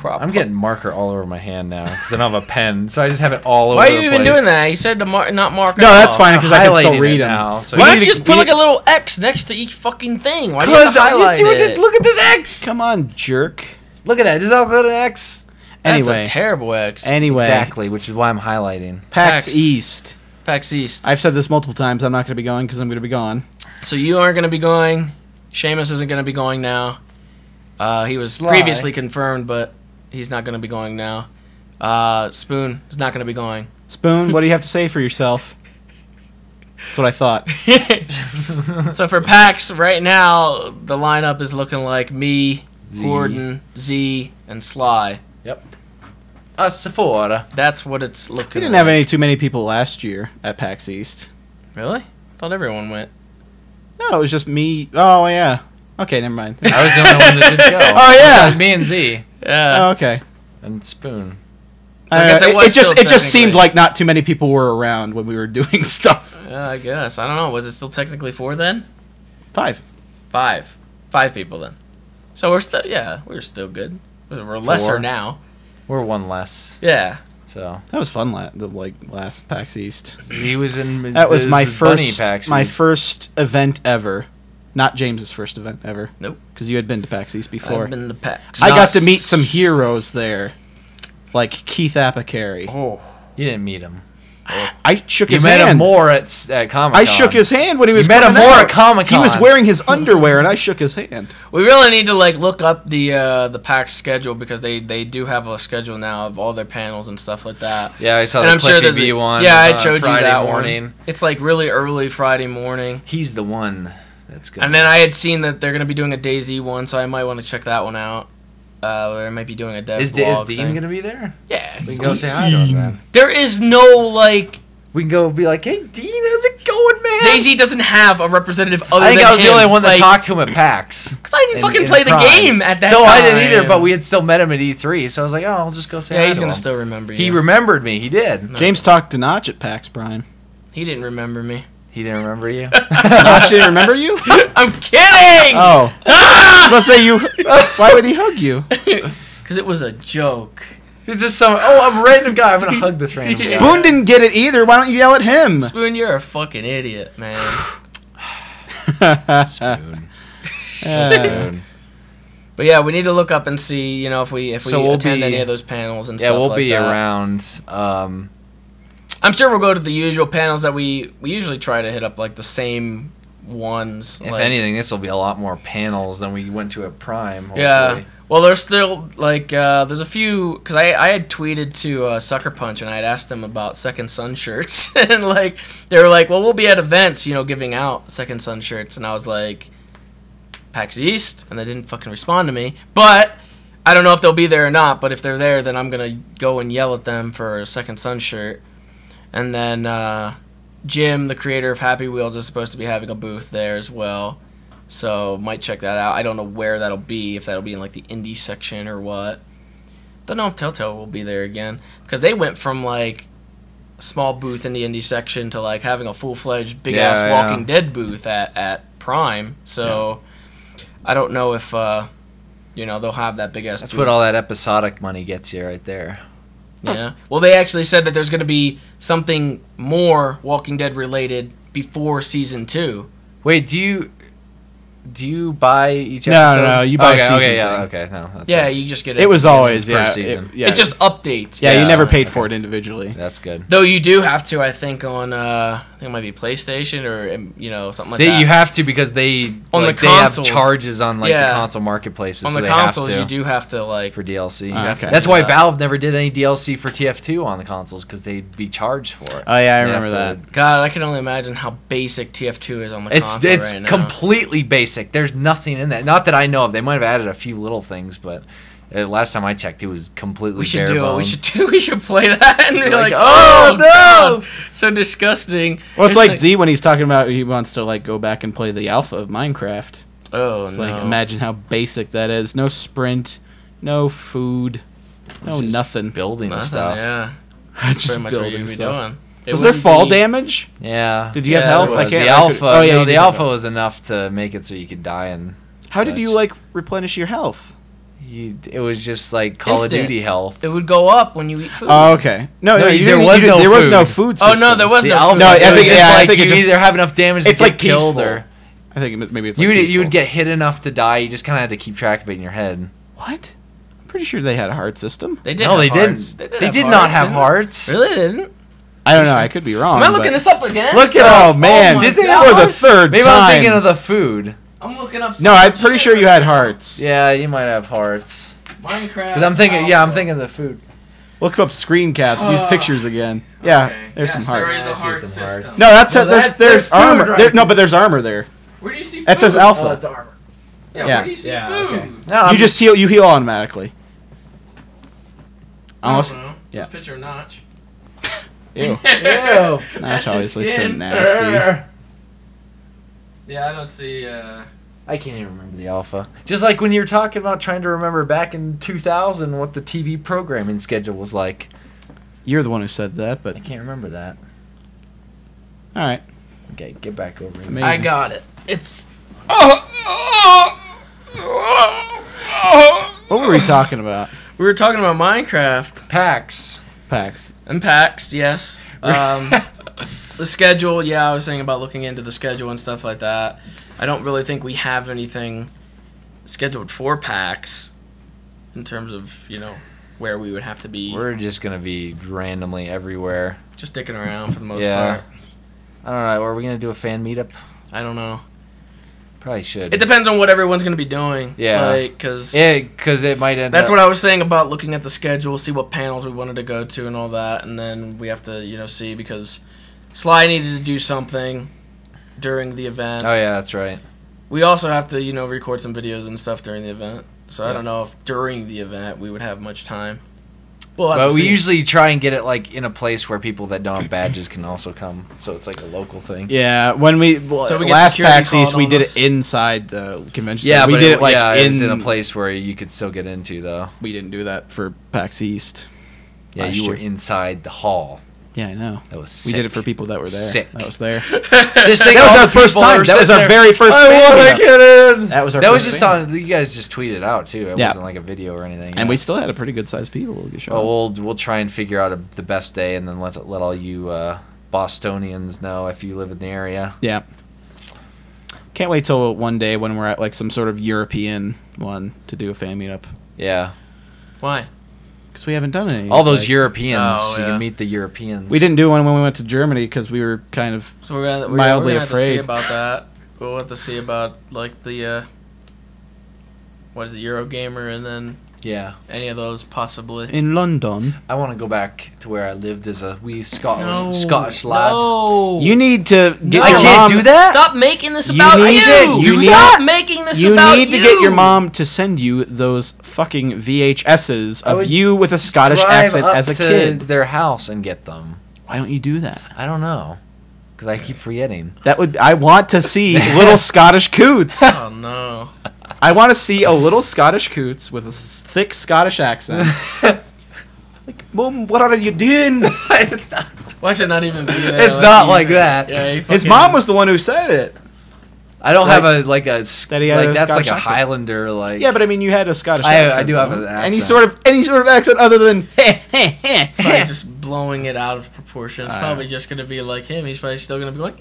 I'm getting marker all over my hand now because I don't have a pen, so I just have it all over. Why are the you even place. doing that? You said to not mark it No, that's off. fine because I can still Highlighting read it them. now, so Why you don't need you to- just put like a little X next to each fucking thing? Why do you Because have to you highlight see what it? look at this X. Come on, jerk. Look at that. Does that look like an X? That's Anyway. a terrible X. Anyway, Exactly, which is why I'm highlighting. PAX PAX. East. PAX East. I've said this multiple times. I'm not going to be going because I'm going to be gone. So you aren't going to be going. Seamus isn't going to be going now. He was Sly. previously confirmed, but he's not going to be going now. Spoon is not going to be going. Spoon, what do you have to say for yourself? That's what I thought. So for PAX right now, the lineup is looking like me, Z. Gordon, Z, and Sly. Yep. Sephora. That's what it's We looking. didn't have too many people last year at PAX East. Really? I thought everyone went. No, it was just me. Oh yeah. Okay, never mind. I was the only one that did go. Oh, yeah. Besides me and Z Yeah. Oh, okay. and Spoon. So I guess it just seemed like not too many people were around when we were doing stuff. I guess. I don't know. Was it still technically 4 then? 5. 5 people then. So we're still we're still good. We're lesser now. We're one less. Yeah. So that was fun. Last PAX East. He was in. That was my first first event ever. Not James's first event ever. Nope. Because you had been to PAX East before. I've been to PAX. I got to meet some heroes there, like Keith Apicary. Oh, you didn't meet him. I shook his hand. You met him more at Comic-Con. I shook his hand when he was. You met him more at Comic-Con. He was wearing his underwear, and I shook his hand. We really need to look up the PAX schedule because they do have a schedule now of all their panels and stuff like that. Yeah, I saw the Cliffy B one. Yeah, I showed Friday you that morning. One. It's like really early Friday morning. He's the one. That's good. And then I had seen that they're gonna be doing a DayZ one, so I might want to check that one out. They might be doing a dev Is vlog Dean thing. gonna be there? Yeah, We can go say hi to him then. There is no We can go be like, hey, Dean, how's it going, man? DayZ doesn't have a representative other than I think I was him. the only one that talked to him at PAX. Because I didn't fucking play the Prime. game at that so time. I didn't either, but we had still met him at E3, so I was like, oh, I'll just go say hi Yeah, he's to gonna him. still remember you. He remembered me. He did. No. James talked to Notch at PAX Prime. He didn't remember me. He didn't remember you? Notch didn't remember you? I'm kidding! Oh. Let's say you. Why would he hug you? Because it was a joke. He's just some, I'm a random guy. I'm going to hug this random guy. Spoon didn't get it either. Why don't you yell at him? Spoon, you're a fucking idiot, man. Spoon. Spoon. But yeah, we need to look up and see, if we we'll attend be- any of those panels and Yeah, stuff we'll like be that. around. I'm sure we'll go to the usual panels that we usually try to hit up, like the same ones. If like, anything, this will be a lot more panels than we went to at Prime. Hopefully. Yeah. Well, there's still, there's a few, because I had tweeted to Sucker Punch, and I had asked them about Second Son shirts, and, they were like, well, we'll be at events, giving out Second Son shirts, and I was like, PAX East, and they didn't fucking respond to me, but I don't know if they'll be there or not, but if they're there, then I'm going to go and yell at them for a Second Son shirt, and then Jim, the creator of Happy Wheels, is supposed to be having a booth there as well. So might check that out. I don't know where that'll be, if that'll be in the indie section or what. Don't know if Telltale will be there again, because they went from a small booth in the indie section to having a full-fledged big ass Walking Dead booth at Prime. So I don't know if they'll have that big ass. That's booth. what all that episodic money gets you right there. Yeah. Well, they actually said that there's going to be something more Walking Dead related before season 2. Wait, do you buy each episode? No, you buy season Okay, yeah, thing. okay, no. That's Yeah, right. you just get it. It was always, per yeah. season. It just updates. Yeah, Yeah. you never paid for it individually. That's good. Though you do have to, I think, on I think it might be PlayStation or something like that. You have to because they On the they have consoles. charges on Yeah. the console marketplaces. on so the they consoles, have to you do have to for DLC. Oh, okay. That's do why that. Valve never did any DLC for TF2 on the consoles because they'd be charged for it. Oh, yeah, I They remember have that. God, I can only imagine how basic TF2 is on the It's console right now. completely basic. There's nothing in that. Not that I know of. They might have added a few little things, but last time I checked, it was completely We should bare do it. bones. We should play that and be like, oh, oh no! God, so disgusting. Well, it's like Z when he's talking about he wants to go back and play the alpha of Minecraft. Oh It's no! imagine how basic that is. No sprint, no food, no Just nothing. Building Nothing, stuff. Yeah, Just pretty much what building you'd be stuff. doing. It Was there wouldn't fall be- damage? Yeah. Did you have Yeah, health? there I was. can't. The I could- alpha. oh yeah, no, you the did alpha have was enough to make it so you could die and. How did such. you replenish your health? It was just like Call Instant. of Duty health. It would go up when you eat food. Oh, okay. No, No, you there didn't- was you no didn't- there was no food. food. Oh no, system. there was The no. alpha. food. No, I it was think- just yeah, I like think it you just- either have enough damage It's to like get killed peaceful. or I think maybe it's. you Like would peaceful. get hit enough to die. You just kind of had to keep track of it in your head. What? I'm pretty sure they had a heart system. They did. No, have they hearts. didn't. They did not have didn't hearts. they? Really, they didn't. I don't know. I could be wrong. Am I looking but- this up again? Look at Oh man! my Did they God. have for the hearts? third Maybe time? I'm thinking of the food. I'm looking up. No, I'm some pretty shit sure you right had now. hearts. Yeah, you might have hearts. Minecraft. Because I'm thinking. Yeah, I'm thinking of the food. Look up screen caps. Use pictures again. Yeah, Okay. there's Yes, some there hearts. is a I see heart some system. hearts. No, that's No, there's there's food armor. right There, no, but there's armor there. Where do you see food? That says alpha. Oh, it's armor. Yeah, Yeah. where do you see Yeah, food? okay. No, You just heal. You heal automatically. Almost. I don't know. Yeah. Just picture Notch. Ew. Ew. That's always looks so skin. nasty. Yeah, I don't see. I can't even remember the alpha. Just like when you were talking about trying to remember back in 2000 what the TV programming schedule was like. You're the one who said that, but I can't remember that. all right. Okay, get back over here. Amazing. I got it. It's. What were we talking about? We were talking about Minecraft PAX. PAX. and PAX, yes. The schedule, yeah, I was saying about looking into the schedule and stuff like that. I don't really think we have anything scheduled for PAX in terms of, you know, where we would have to be. We're just gonna be randomly everywhere. Just dicking around for the most Yeah. part. I don't know. Are we gonna do a fan meetup? I don't know. Probably should. It depends on what everyone's going to be doing. Yeah. Like, because it might end that's up. what I was saying about looking at the schedule, see what panels we wanted to go to and all that, and then we have to, you know, see because Sly needed to do something during the event. Oh yeah, that's right. We also have to, you know, record some videos and stuff during the event. So I Yeah. don't know if during the event we would have much time. We'll have But to we see. usually try and get it like in a place where people that don't have badges can also come, so it's like a local thing. Yeah, when we So we get last security PAX East, called we on did us? it inside the convention Yeah, center. We but did it like it's in a place where you could still get into though. We didn't do that for PAX East. Yeah, last you were year. inside the hall. Yeah, I know. That was We sick. did it for people that were there. Sick. That was there. This thing, That was all our the first people time. were That was sitting our there, very first I fan want meetup. to get in. That was our That was first just fan on. You guys just tweeted out too. It Yeah. wasn't like a video or anything. And we still had a pretty good sized people. Well, we'll try and figure out the best day, and then let all you Bostonians know if you live in the area. Yeah. Can't wait till one day when we're at like some sort of European one to do a fan meetup. Yeah, Why? Because we haven't done any. all those like- Europeans. Oh, You yeah. can meet the Europeans. We didn't do one when we went to Germany because we were kind of. So we're Mildly gonna have to see afraid. about that. We'll have to see about like the what is it, Eurogamer, and then Yeah, any of those possibly. In London. I want to go back to where I lived as a wee Scottish lad. No. You need to get No. your I can't mom. do that. Stop making this You about need you. to- you need- Stop making this You about need to get your mom to send you those fucking VHSs I of would you with a Scottish Drive accent up as a to kid. their house and get them. Why don't you do that? I don't know, because I keep forgetting. That would. I want to see little Scottish Coots. Oh no. I want to see a little Scottish Coots with a thick Scottish accent. Like, Mom, what are you doing? Why should not even be there? It's not like you- that. Yeah, you His fucking- mom was the one who said it. I don't Like- have a like That he had a that's like Scottish a accent. Highlander like. Yeah, but I mean, you had a Scottish I accent. do have though. an Any accent. sort of accent other than Probably just blowing it out of proportion. It's probably just gonna be like him. He's probably still gonna be going.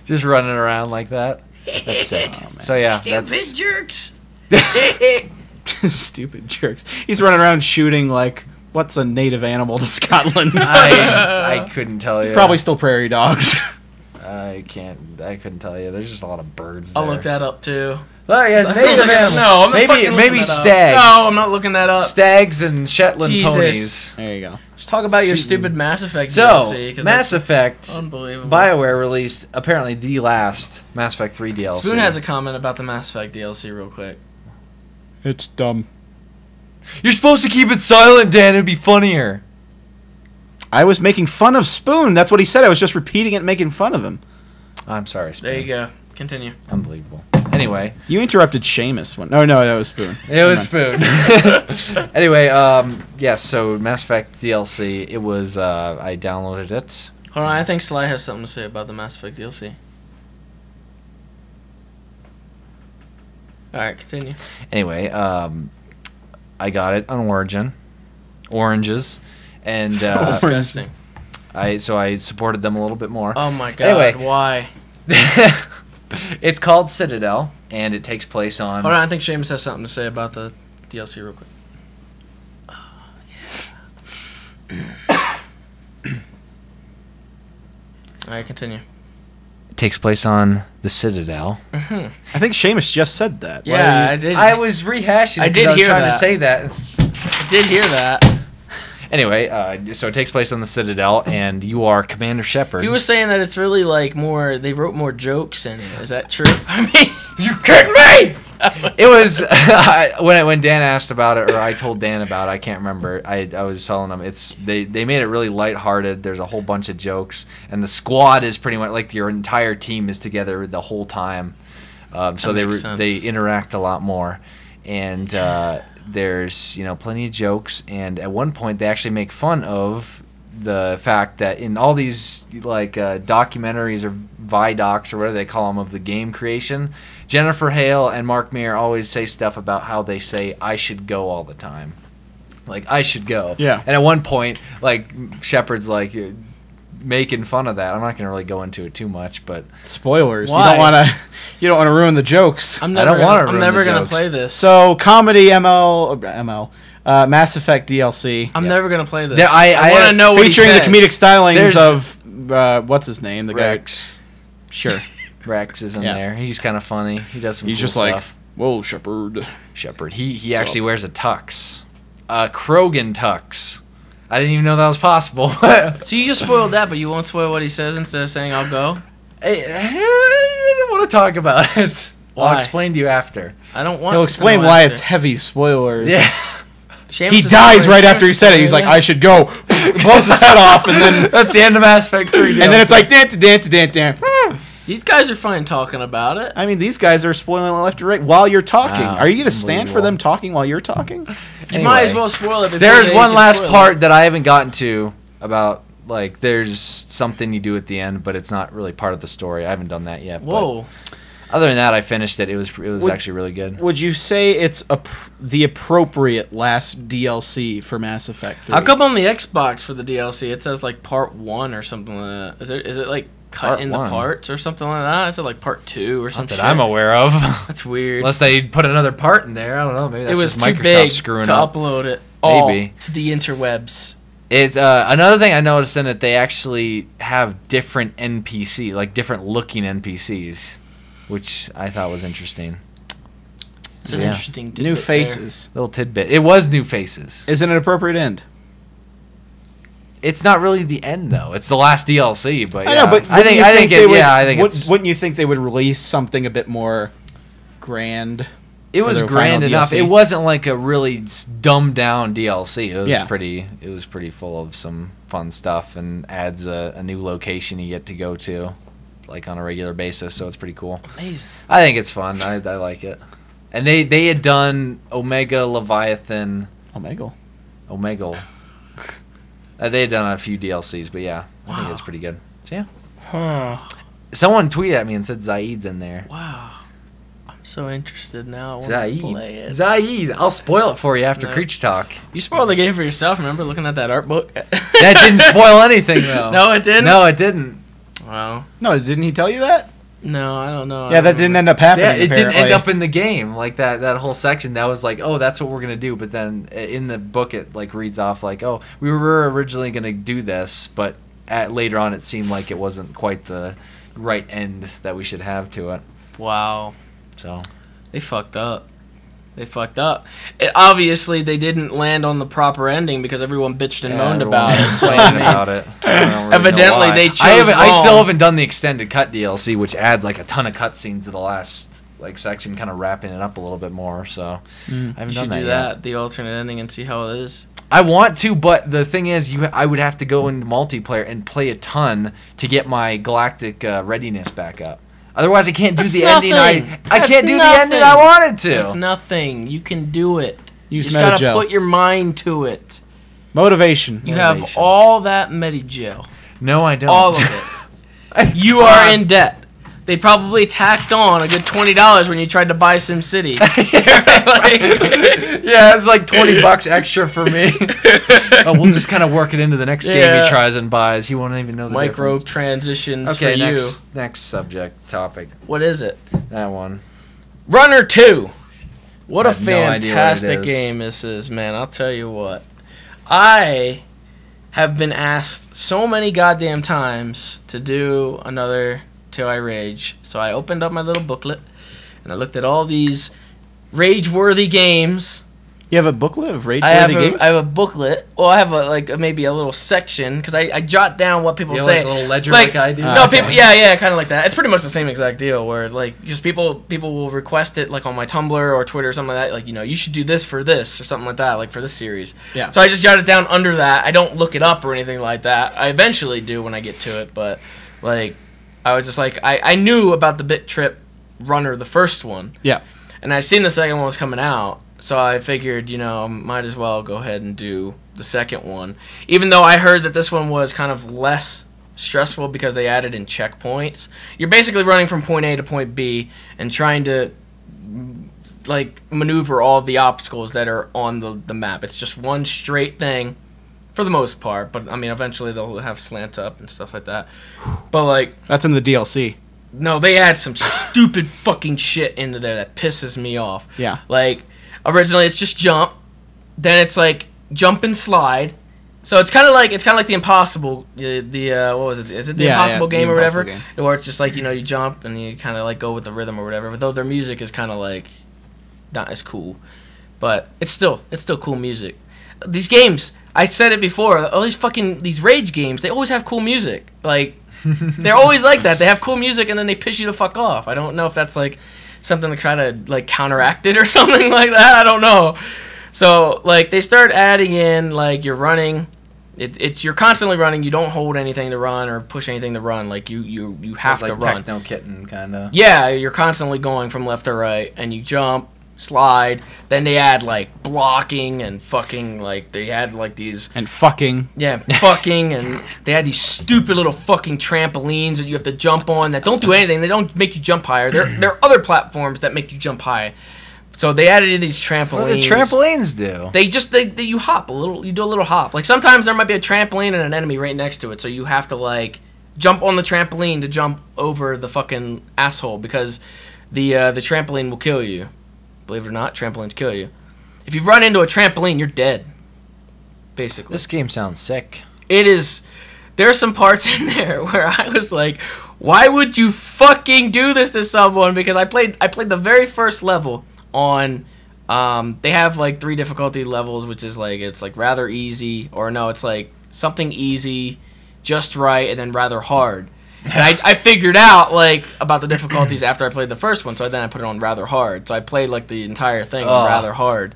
Just running around like that. That's sick. So yeah, Stupid that's jerks. stupid jerks. He's running around shooting like what's a native animal to Scotland? I couldn't tell you. Probably still prairie dogs. I couldn't tell you. There's just a lot of birds there. I'll look that up too. Oh yeah, Since I native feel like- animals. No, I'm not fucking looking maybe that up. stags. No, I'm not looking that up. Stags and Shetland Jesus. ponies. There you go. Just talk about your Shooting. stupid Mass Effect So, DLC. 'cause Mass that's Effect, Unbelievable. BioWare released apparently the last Mass Effect 3 DLC. Spoon has a comment about the Mass Effect DLC real quick. It's dumb. You're supposed to keep it silent, Dan. It'd be funnier. I was making fun of Spoon. That's what he said. I was just repeating it and making fun of him. I'm sorry, Spoon. There you go. Continue. Unbelievable. Anyway, You interrupted Seamus. No, that was Spoon. it was Spoon. Anyway, yes. So Mass Effect DLC. It was. I downloaded it. Hold on, I think Sly has something to say about the Mass Effect DLC. Alright, continue. Anyway, I got it on Oranges, and Disgusting. I supported them a little bit more. Oh my god, Anyway. why? It's called Citadel, and it takes place on. Hold on, I think Seamus has something to say about the DLC real quick. Alright, continue. It takes place on the Citadel. I think Seamus just said that. Why Yeah, are I you- did. I was rehashing. I it 'cause did I was hear trying that. to say that. I did hear that. Anyway, so it takes place on the Citadel, and you are Commander Shepard. He was saying that it's really like more. They wrote more jokes in it. Is that true? I mean, You kidding me? It was when Dan asked about it, or I told Dan about it. I can't remember. I was telling him they made it really lighthearted. There's a whole bunch of jokes, and the squad is pretty much like your entire team is together the whole time. So That makes sense. they interact a lot more, and there's plenty of jokes, and at one point they actually make fun of the fact that in all these documentaries or vidocs or whatever they call them of the game creation, Jennifer Hale and Mark Meer always say stuff about how they say "I should go" all the time. Like, I should go. Yeah. And at one point, Shepard's making fun of that. I'm not going to really go into it too much, but spoilers. Why? You don't want to ruin the jokes. I'm I don't want to ruin I'm never the gonna jokes. play this. So comedy Mass Effect DLC. I'm never gonna play this. Yeah, I want to know what he Featuring the says. comedic stylings There's- of what's his name? The Rex. guy. Sure. Rex is in Yeah. there. He's kind of funny. He does some He's cool just stuff. whoa, Shepard. Shepard. He actually wears a tux. A Krogan tux. I didn't even know that was possible. So you just spoiled that, but you won't spoil what he says instead of saying "I'll go." I don't want to talk about it. Why? I'll explain to you after. I don't want. He'll to explain know why after. it's heavy spoilers. Yeah. Seamus He is dies spoiling. right after he Seamus said it. is He's like, spoiling. I should go. Blows his head off, and then That's the end of Mass Effect 3. and then it's like dan. These guys are fine talking about it. I mean, these guys are spoiling left and right while you're talking. Wow, Are you going to stand for unbelievable. them talking while you're talking? You might as well spoil it. Before There's they one can last spoil part it. that I haven't gotten to about, there's something you do at the end, but it's not really part of the story. I haven't done that yet. Whoa. But other than that, I finished it. It was Would- actually really good. Would you say it's the appropriate last DLC for Mass Effect 3? How come on the Xbox for the DLC it says part 1 or something like that? Is it cut Part into 1? parts or something like that? Is it part 2 or Not something? that I'm aware of. That's weird. Unless they put another part in there. I don't know. Maybe that's It was just too Microsoft big screwing to up. upload it all Maybe. to the interwebs. It another thing I noticed in it, they actually have different NPC, different looking NPCs, which I thought was interesting. It's an Yeah. interesting tidbit New there. faces. Little tidbit. It was new faces. Is it an appropriate end? It's not really the end though. It's the last DLC, but I know, but I think it's wouldn't you think they would release something a bit more grand? it for was their grand final enough. DLC? It wasn't like a really dumbed down DLC. It was Yeah. pretty full of some fun stuff and adds a new location you get to go to on a regular basis, so it's pretty cool. Amazing. I think it's fun. I like it. And they had done Omega Leviathan Omegle. They had done a few DLCs, but yeah, I think it's pretty good. So yeah. Huh. Someone tweeted at me and said Zaid's in there. Wow. I'm so interested now. I want to play it. Zaid. I'll spoil it for you after No. Creature Talk. You spoiled the game for yourself. Remember looking at that art book? That didn't spoil anything though. No, it didn't? No, it didn't. Wow. No, didn't he tell you that? No, I don't know. Yeah, that didn't end up happening. Yeah, it didn't end apparently. up in the game. That whole section that was oh, that's what we're gonna do. But then in the book it reads off oh, we were originally gonna do this, but later on it seemed like it wasn't quite the right end that we should have to it. Wow. So They fucked up. Obviously, they didn't land on the proper ending because everyone bitched and moaned about it. So, I mean, about it. I don't really know Evidently, why. they chose I still wrong. haven't done the extended cut DLC, which adds a ton of cutscenes to the last section, kind of wrapping it up a little bit more. So I haven't you done should that do yet. that, the alternate ending, and see how it is. I want to, but the thing is, I would have to go into multiplayer and play a ton to get my galactic readiness back up. Otherwise, I can't do That's the ending. I That's can't do the nothing. ending I wanted to. That's nothing. You can do it. Use You just gotta Metagel. put your mind to it. Motivation. You have Motivation. all that Medigel. No, I don't. All of it. It's You are gone. in debt. They probably tacked on a good $20 when you tried to buy SimCity. Yeah, it's $20 extra for me. We'll just kind of work it into the next game Yeah. he tries and buys. He won't even know the Micro difference. transitions Okay, for you. next subject topic. What is it? That one. Runner 2. What I a have no idea what it fantastic is. game this is, man. I'll tell you what. I have been asked so many goddamn times to do another Till I Rage. So I opened up my little booklet and I looked at all these rage-worthy games. You have a booklet of I rage-worthy games? have a booklet. Well, I have maybe a little section because I jot down what people You know, say. a little ledger like I do? No, okay. people. Yeah, kind of like that. It's pretty much the same exact deal. Where just people will request it on my Tumblr or Twitter or something like that. You should do this for this or something like that. For this series. Yeah. So I just jot it down under that. I don't look it up or anything like that. I eventually do when I get to it, but I was just I knew about the Bit Trip Runner, the first one. Yeah. And I seen the second one was coming out, So I figured, you know, might as well go ahead and do the second one. Even though I heard that this one was kind of less stressful because they added in checkpoints. You're basically running from point A to point B and trying to like maneuver all the obstacles that are on the map. It's just one straight thing for the most part, but I mean eventually they'll have slants up and stuff like that. But like That's in the DLC. no, they add some stupid fucking shit into there that pisses me off. Yeah. Like originally it's just jump, then it's like jump and slide. So it's kind of like the Impossible, what was it? Is it the Impossible game or whatever? Or it's just like, you know, you jump and you kind of like go with the rhythm or whatever. Though their music is kind of like not as cool, but it's still cool music. These games, I said it before, all these rage games, they always have cool music. Like they're always like that. They have cool music and then they piss you the fuck off. I don't know if that's like something to try to like counteract it or something like that. I don't know. So like they start adding in like you're running, you're constantly running. You don't hold anything to run or push anything to run. Like you have to run. Techno kitten kind of. Yeah, you're constantly going from left to right, and you jump, slide. Then they add like blocking and fucking like they had like these And fucking. yeah fucking and they had these stupid little fucking trampolines that you have to jump on that don't do anything. They don't make you jump higher. There are other platforms that make you jump high. So they added in these trampolines. What do the trampolines do? They just you hop a little. You do a little hop. Like sometimes there might be a trampoline and an enemy right next to it, so you have to like jump on the trampoline to jump over the fucking asshole because the trampoline will kill you. Believe it or not, trampolines kill you. If you run into a trampoline, you're dead. Basically, This game sounds sick. it is. There are some parts in there where I was like, "Why would you fucking do this to someone?" Because I played the very first level on. They have like 3 difficulty levels, which is like it's like rather easy, or no, it's like something easy, just right, and then rather hard. And I figured out like about the difficulties after I played the first one, so then I put it on rather hard. So I played like the entire thing on rather hard.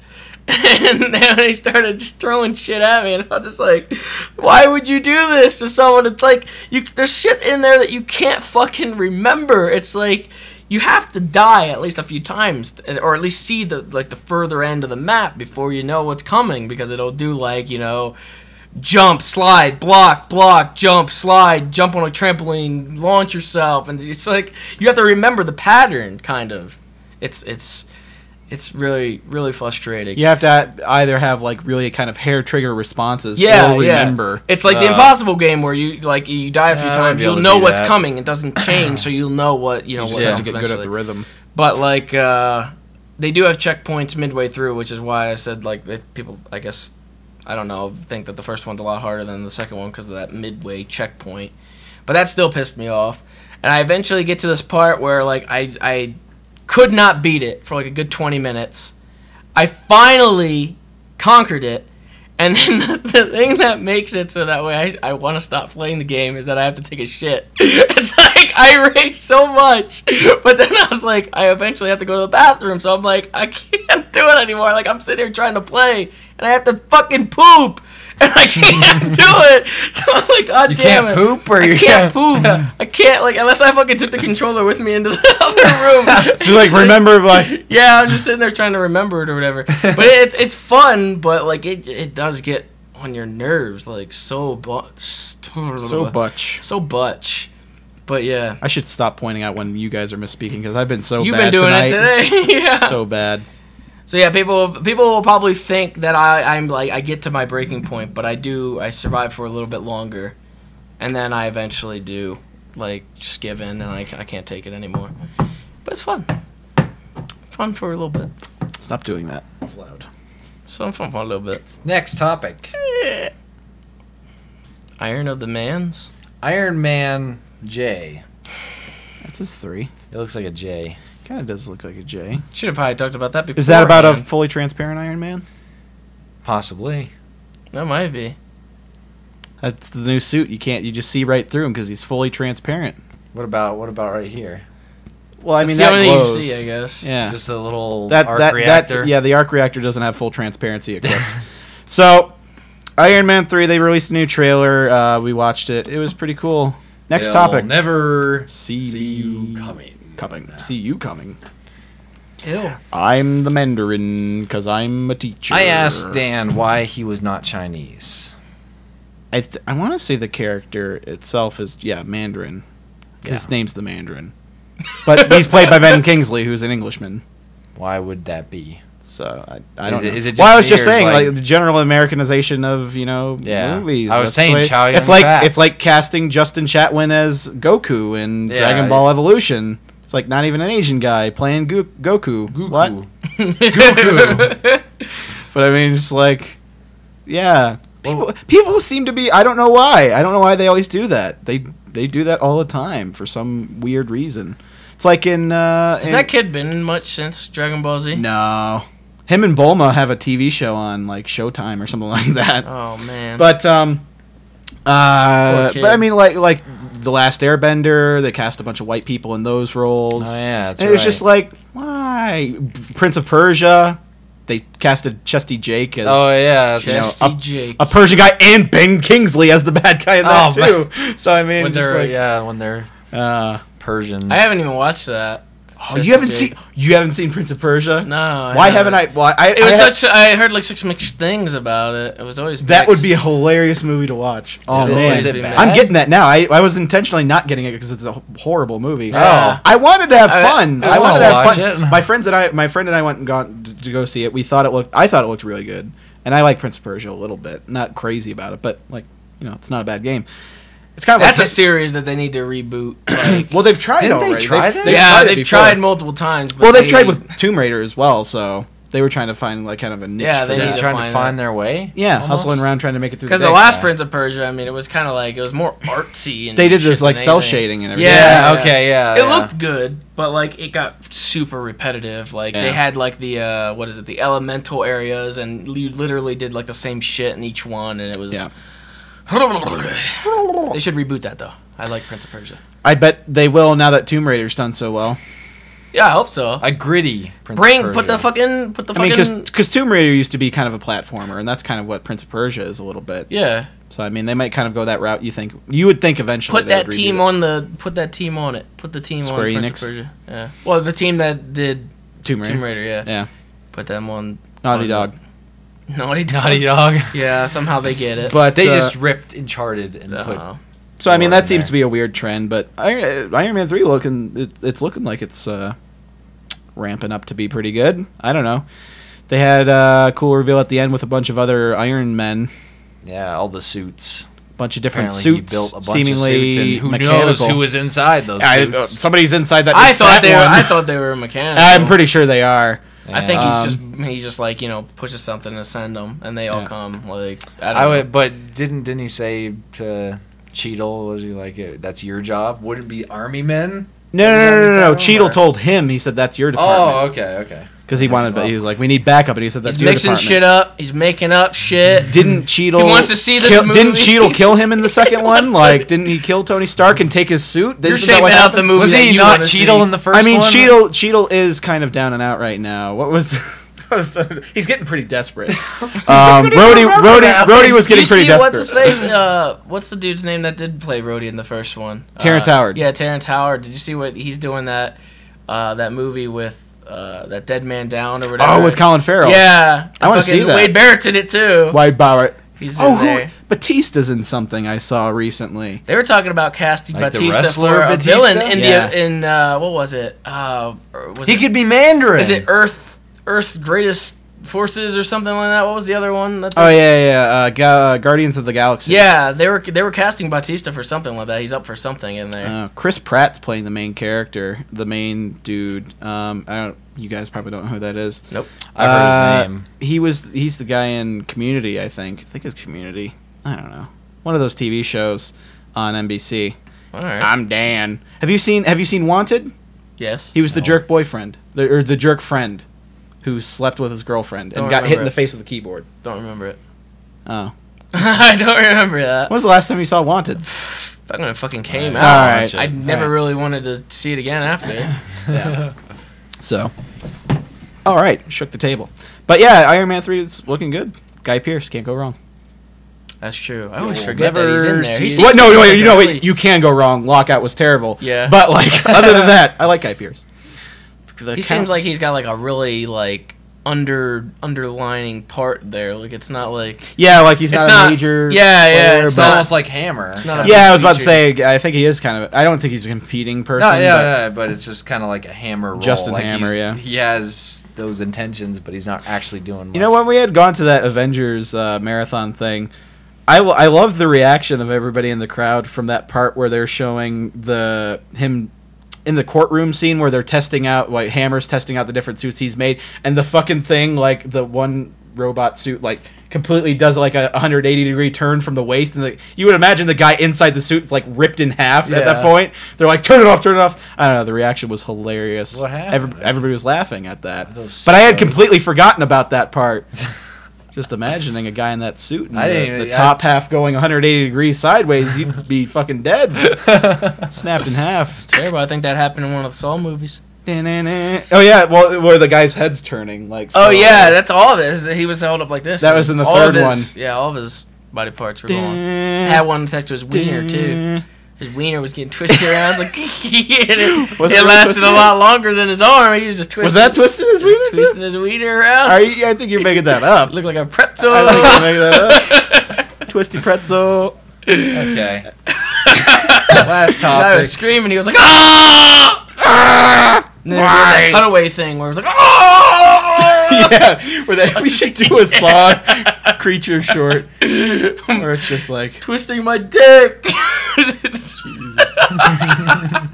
And then they started just throwing shit at me, and I was just like, "Why would you do this to someone?" It's like there's shit in there that you can't fucking remember. It's like you have to die at least a few times, or at least see the further end of the map before you know what's coming, because it'll do like, you know, jump, slide, block, jump, slide, jump on a trampoline, launch yourself, and it's like you have to remember the pattern. Kind of, it's really, really frustrating. You have to either have like really kind of hair trigger responses Yeah, or remember. It's like the Impossible game where you die a few times, you'll know what's coming. It doesn't change, so you'll know what You what's just have to coming get good at eventually. the rhythm. But like they do have checkpoints midway through, which is why I said like people, I guess, I don't know, think that the first one's a lot harder than the second one because of that midway checkpoint. But that still pissed me off. And I eventually get to this part where like I could not beat it for like a good 20 minutes. I finally conquered it. And then the thing that makes it so that way I want to stop playing the game is that I have to take a shit. It's like I rage so much. But then I was like, I eventually have to go to the bathroom. So I'm like, I can't do it anymore. Like I'm sitting here trying to play and I have to fucking poop. And I can't do it. So I'm like, God damn it. You can't poop, or I can't poop. I can't, like, unless I fucking took the controller with me into the other room. Just like remember like Yeah, I'm just sitting there trying to remember it or whatever. But it's fun, but like it does get on your nerves, like so butch. But yeah, I should stop pointing out when you guys are misspeaking because I've been so you've bad been doing tonight. it today. Yeah, So bad. So yeah, people will probably think that I'm like I get to my breaking point, but I survive for a little bit longer, and then I eventually do like just give in, and I can't take it anymore. But it's fun for a little bit. Stop doing that. It's loud. So fun for a little bit. Next topic. Iron of the Mans. Iron Man J. That's his 3. It looks like a J. Kind of does look like a J. Should have probably talked about that before. Is that about a fully transparent Iron Man? Possibly. That might be. That's the new suit. You just see right through him because he's fully transparent. What about right here? Well, I mean That's that the only glows. thing you see, I guess. Yeah. Just a little that arc reactor. yeah, the arc reactor doesn't have full transparency equipped. So, Iron Man 3, they released a new trailer. We watched it. It was pretty cool. Next They'll topic. Never See you coming. See you coming. Ew. I'm the Mandarin because I'm a teacher. I asked Dan why he was not Chinese. I want to say the character itself is Mandarin. His Yeah. name's the Mandarin, but he's played by Ben Kingsley, who's an Englishman. Why would that be? So I don't know. Is it Well, I was just just me, or is saying, like- like the general Americanization of Yeah. movies. I was That's saying the way- Chow Yun It's like Fat. it's like casting Justin Chatwin as Goku in Yeah, Dragon Ball Evolution. It's like not even an Asian guy playing Goku. What? Goku. But I mean, it's like, yeah. People seem to be. I don't know why. I don't know why they always do that. They do that all the time for some weird reason. It's like in. Has that kid been in much since Dragon Ball Z? No. Him and Bulma have a TV show on like Showtime or something like that. Oh man. But Poor kid. but I mean like The Last Airbender, they cast a bunch of white people in those roles. Oh, yeah, that's and it was right. just like, why? Prince of Persia, they casted Chesty Jake as Oh yeah, that's You know, Chesty Jake. a Persian guy, and Ben Kingsley as the bad guy in that Oh, too. So I mean, when just they're like, when they're uh, Persians. I haven't even watched that. oh, Chesty you haven't Jake. seen Prince of Persia? No. Why haven't I? Well, It was I heard like such mixed things about it. It was always That would be a mixed. hilarious movie to watch. Oh it- man, is it bad? I'm getting that now. I was intentionally not getting it because it's a horrible movie. Yeah. I wanted to have I- fun. I I wanted to have watch fun. it. My friend and I went and got to go see it. I thought it looked really good, and I like Prince of Persia a little bit. Not crazy about it, but like it's not a bad game. It's kind of That's like a series that they need to reboot. Like, well, they've tried Didn't they already. try that? they've before. tried multiple times. But Well, they've they- tried with Tomb Raider as well. So they were trying to find like kind of a niche. Yeah, for they that. need Just to trying to find find their way. Yeah, almost? hustling around trying to make it through. Because the the day. last Prince of Persia, I mean, it was kind of like it was more artsy. And They did shit this like than cell anything. shading and everything. Yeah, okay, yeah. It yeah. looked good, but like it got super repetitive. Like Yeah. they had like the the elemental areas, and you literally did like the same shit in each one, and it was. Yeah. They should reboot that though. I like Prince of Persia. I bet they will now that Tomb Raider's done so well. Yeah, I hope so. A gritty Prince Put of the Persia. fucking I mean, because Tomb Raider used to be kind of a platformer, and that's kind of what Prince of Persia is a little bit. yeah. So I mean, they might kind of go that route. You would think eventually. Put they that would team reboot it. on the. Put that team on it. Put the team Square on Enix? Prince of Persia. Yeah. Well, the team that did Tomb Raider. Tomb Raider. Yeah. Yeah, Put them on. Naughty on Dog. Naughty Dog. Naughty Dog. Yeah. Somehow they get it. But They just ripped Uncharted and put. so I mean, more that in seems there. to be a weird trend. But Iron Man 3 it's looking like it's ramping up to be pretty good. I don't know. They had a cool reveal at the end with a bunch of other Iron Men. Yeah, all the suits. Bunch of different Apparently suits, he built a bunch seemingly of suits, and who mechanical. knows who was inside those suits. Somebody's inside that. I big thought fat they were. one. I thought they were mechanical. I'm pretty sure they are. I think Um, he's just like pushes something to send them, and they all Yeah. come. Like I don't I know. would, but didn't he say to Cheadle, was he like, that's your job? Wouldn't it be army men? No. Cheadle told him. He said that's your department. Oh, okay. Because he wanted, he was like, we need backup, and he said that's He's your mixing department. shit up. He's making up shit. Didn't Cheadle? He wants to see this movie. Didn't Cheadle kill him in the second one? wants Like, to- didn't he kill Tony Stark and take his suit? You're Isn't that what shaping up the happened? movie. Was that he you not wanna Cheadle see. in the first I mean, one? Cheadle is kind of down and out right now. What was? He's getting pretty desperate. Rhodey was getting pretty desperate. What's his face? What's the dude's name that did play Rhodey in the first one? Terrence Howard. Yeah, Terrence Howard. Did you see what he's doing that movie with that Dead Man Down or whatever? Oh, with Colin Farrell. Yeah, I wanna fucking see that. Wade Barrett's in it too. Wide Barrett. He's Oh, in there. Batista's in something I saw recently. They were talking about casting Like the Batista wrestler for a Batista? villain in Yeah. what was it? Was He it, could be Mandarin. is it Earth's Greatest Forces or something like that? What was the other one? That Oh yeah. Guardians of the Galaxy. Yeah, they were casting Batista for something like that. He's up for something in there. Chris Pratt's playing the main character, the main dude. I don't. You guys probably don't know who that is. Nope. I've heard his name. He's the guy in Community. I think it's Community. I don't know. One of those TV shows on NBC. All right. I'm Dan. Have you seen Wanted? Yes. He was the jerk boyfriend, or the jerk friend, who slept with his girlfriend and Don't got hit in remember the it. face with a keyboard. Don't remember it. Oh. I don't remember that. When was the last time you saw Wanted? Back when it fucking came All out. right. I never All right. really wanted to see it again after. Yeah. So. All right, shook the table. But yeah, Iron Man 3 is looking good. Guy Pearce, can't go wrong. That's true. I always You'll forget that he's in never there. He see- seems What? No, like wait, a really- you can go wrong. Lockout was terrible. Yeah. But like, other than that, I like Guy Pearce. He seems like he's got like a really like underlining part there. Like it's not like like he's not a major. Yeah, It's almost like Hammer. I was about to say. I think he is kind of. I don't think he's a competing person. But it's just kind of like a Hammer role. Justin like Hammer, he has those intentions, but he's not actually doing much. You know, when we had gone to that Avengers marathon thing, I love the reaction of everybody in the crowd from that part where they're showing him in the courtroom scene where they're testing out, like Hammer's testing out the different suits he's made, and the fucking thing, like the one robot suit, like completely does like a 180-degree turn from the waist, and you would imagine the guy inside the suit is like ripped in half at that point. They're like, turn it off. I don't know. The reaction was hilarious. What happened? Everybody was laughing at that, but I had completely forgotten about that part. Just imagining a guy in that suit and the top half going 180 degrees sideways, you'd be fucking dead. Snapped in half. It's terrible. I think that happened in one of the Saw movies. Oh yeah, well, where the guy's head's turning, like. Oh yeah, that's all of it. He was held up like this. That was in the third one. Yeah, all of his body parts were going. Had one attached to his wiener too. His wiener was getting twisted around. I was like, it lasted a lot longer than his arm. He was just twisting. Was that twisting his wiener? Twisting his wiener around. I think you're making that up. Looked like a pretzel. I think you're making that up. Twisty pretzel. Okay. Last topic. The guy was screaming. He was like, ah! And then that cutaway thing where it was like, oh! Yeah, we should do a song, Creature short, where it's just like twisting my dick. Jesus. Oh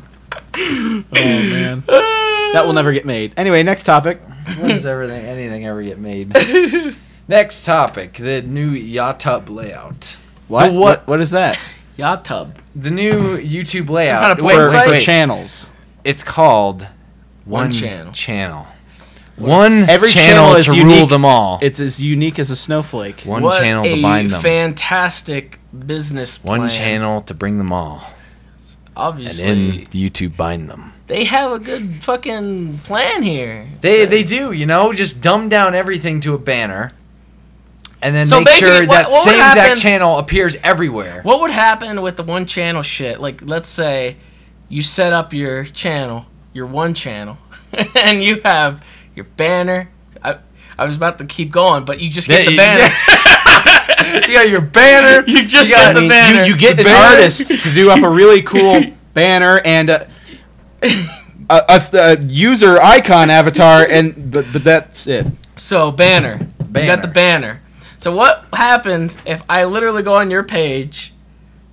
man, that will never get made. Anyway, next topic. When does anything ever get made? Next topic: the new Yatub layout. What is that? Yatub. The new YouTube layout. Some kind of for channels. It's called One Channel. Every channel is to unique, rule them all. It's as unique as a snowflake. One channel to bind them. Fantastic business plan. One channel to bring them all. Obviously. And in YouTube bind them. They have a good fucking plan here. They do, you know, just dumb down everything to a banner. And then make sure that same exact channel appears everywhere. What would happen with the one channel shit? Like, let's say you set up your channel, your one channel, and you have your banner. I was about to keep going, but you just get the banner. You got your banner. You just got the banner. You get an artist to do up a really cool banner and a user icon avatar, but that's it. So banner. You got the banner. So what happens if I literally go on your page,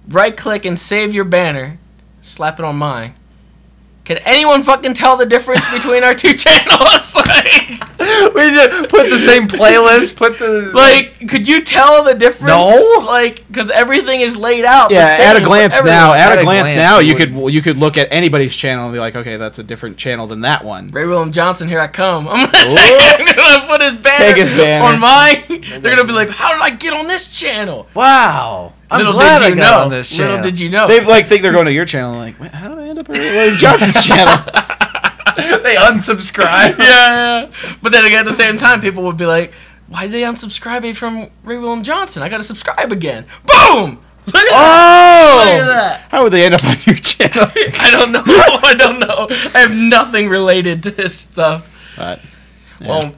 right-click and save your banner, slap it on mine? Can anyone fucking tell the difference between our two channels? We just put the same playlist. Could you tell the difference? No. Because everything is laid out. Yeah, the same at a glance now. At a glance now, you you could look at anybody's channel and be like, okay, that's a different channel than that one. Ray William Johnson, here I come. I'm gonna put his banner on mine. They're gonna be like, how did I get on this channel? Wow. I'm glad I got on this channel. Little did you know. They think they're going to your channel like, wait, how did I end up on Ray William Johnson's channel? They unsubscribe. Yeah. But then again, at the same time, people would be like, why did they unsubscribe me from Ray William Johnson? I gotta subscribe again. Boom! Look at that. Look at that. How would they end up on your channel? I don't know. I have nothing related to this stuff. But, yeah. Well,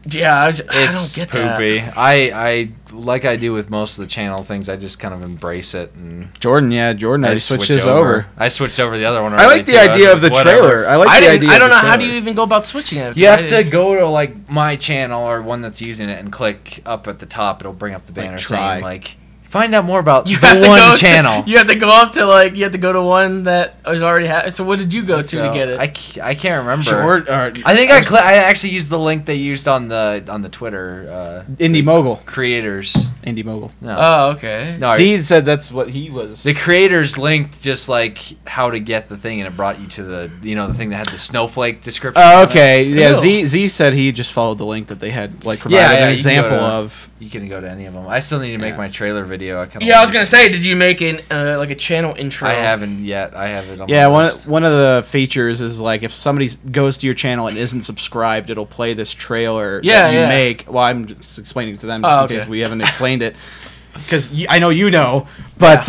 yeah, I don't get poopy. that. I like I do with most of the channel things. I just kind of embrace it. And Jordan I switched his over. I switched over the other one. I like the idea of the trailer. I like the idea. I don't know how do you even go about switching it. You have to go to like my channel or one that's using it and click up at the top. It'll bring up the banner saying like. Find out more about the one channel. You have to go up to you have to go to one that is already So what did you go to get it? I can't remember. I think I actually used the link they used on the Twitter. Indie Mogul creators. Indie Mogul. No. Oh, okay. No, he said that's what he was. The creators linked just like how to get the thing, and it brought you to the the thing that had the snowflake description. Oh, okay. Yeah. Z said he just followed the link that they had provided an example of. You can go to any of them. I still need to make my trailer video. I was gonna say, did you make a channel intro? I haven't yet. I have it on my list. one of the features is like if somebody goes to your channel and isn't subscribed, it'll play this trailer that you make. Well, I'm just explaining to them just in case we haven't explained it, because I know you know. But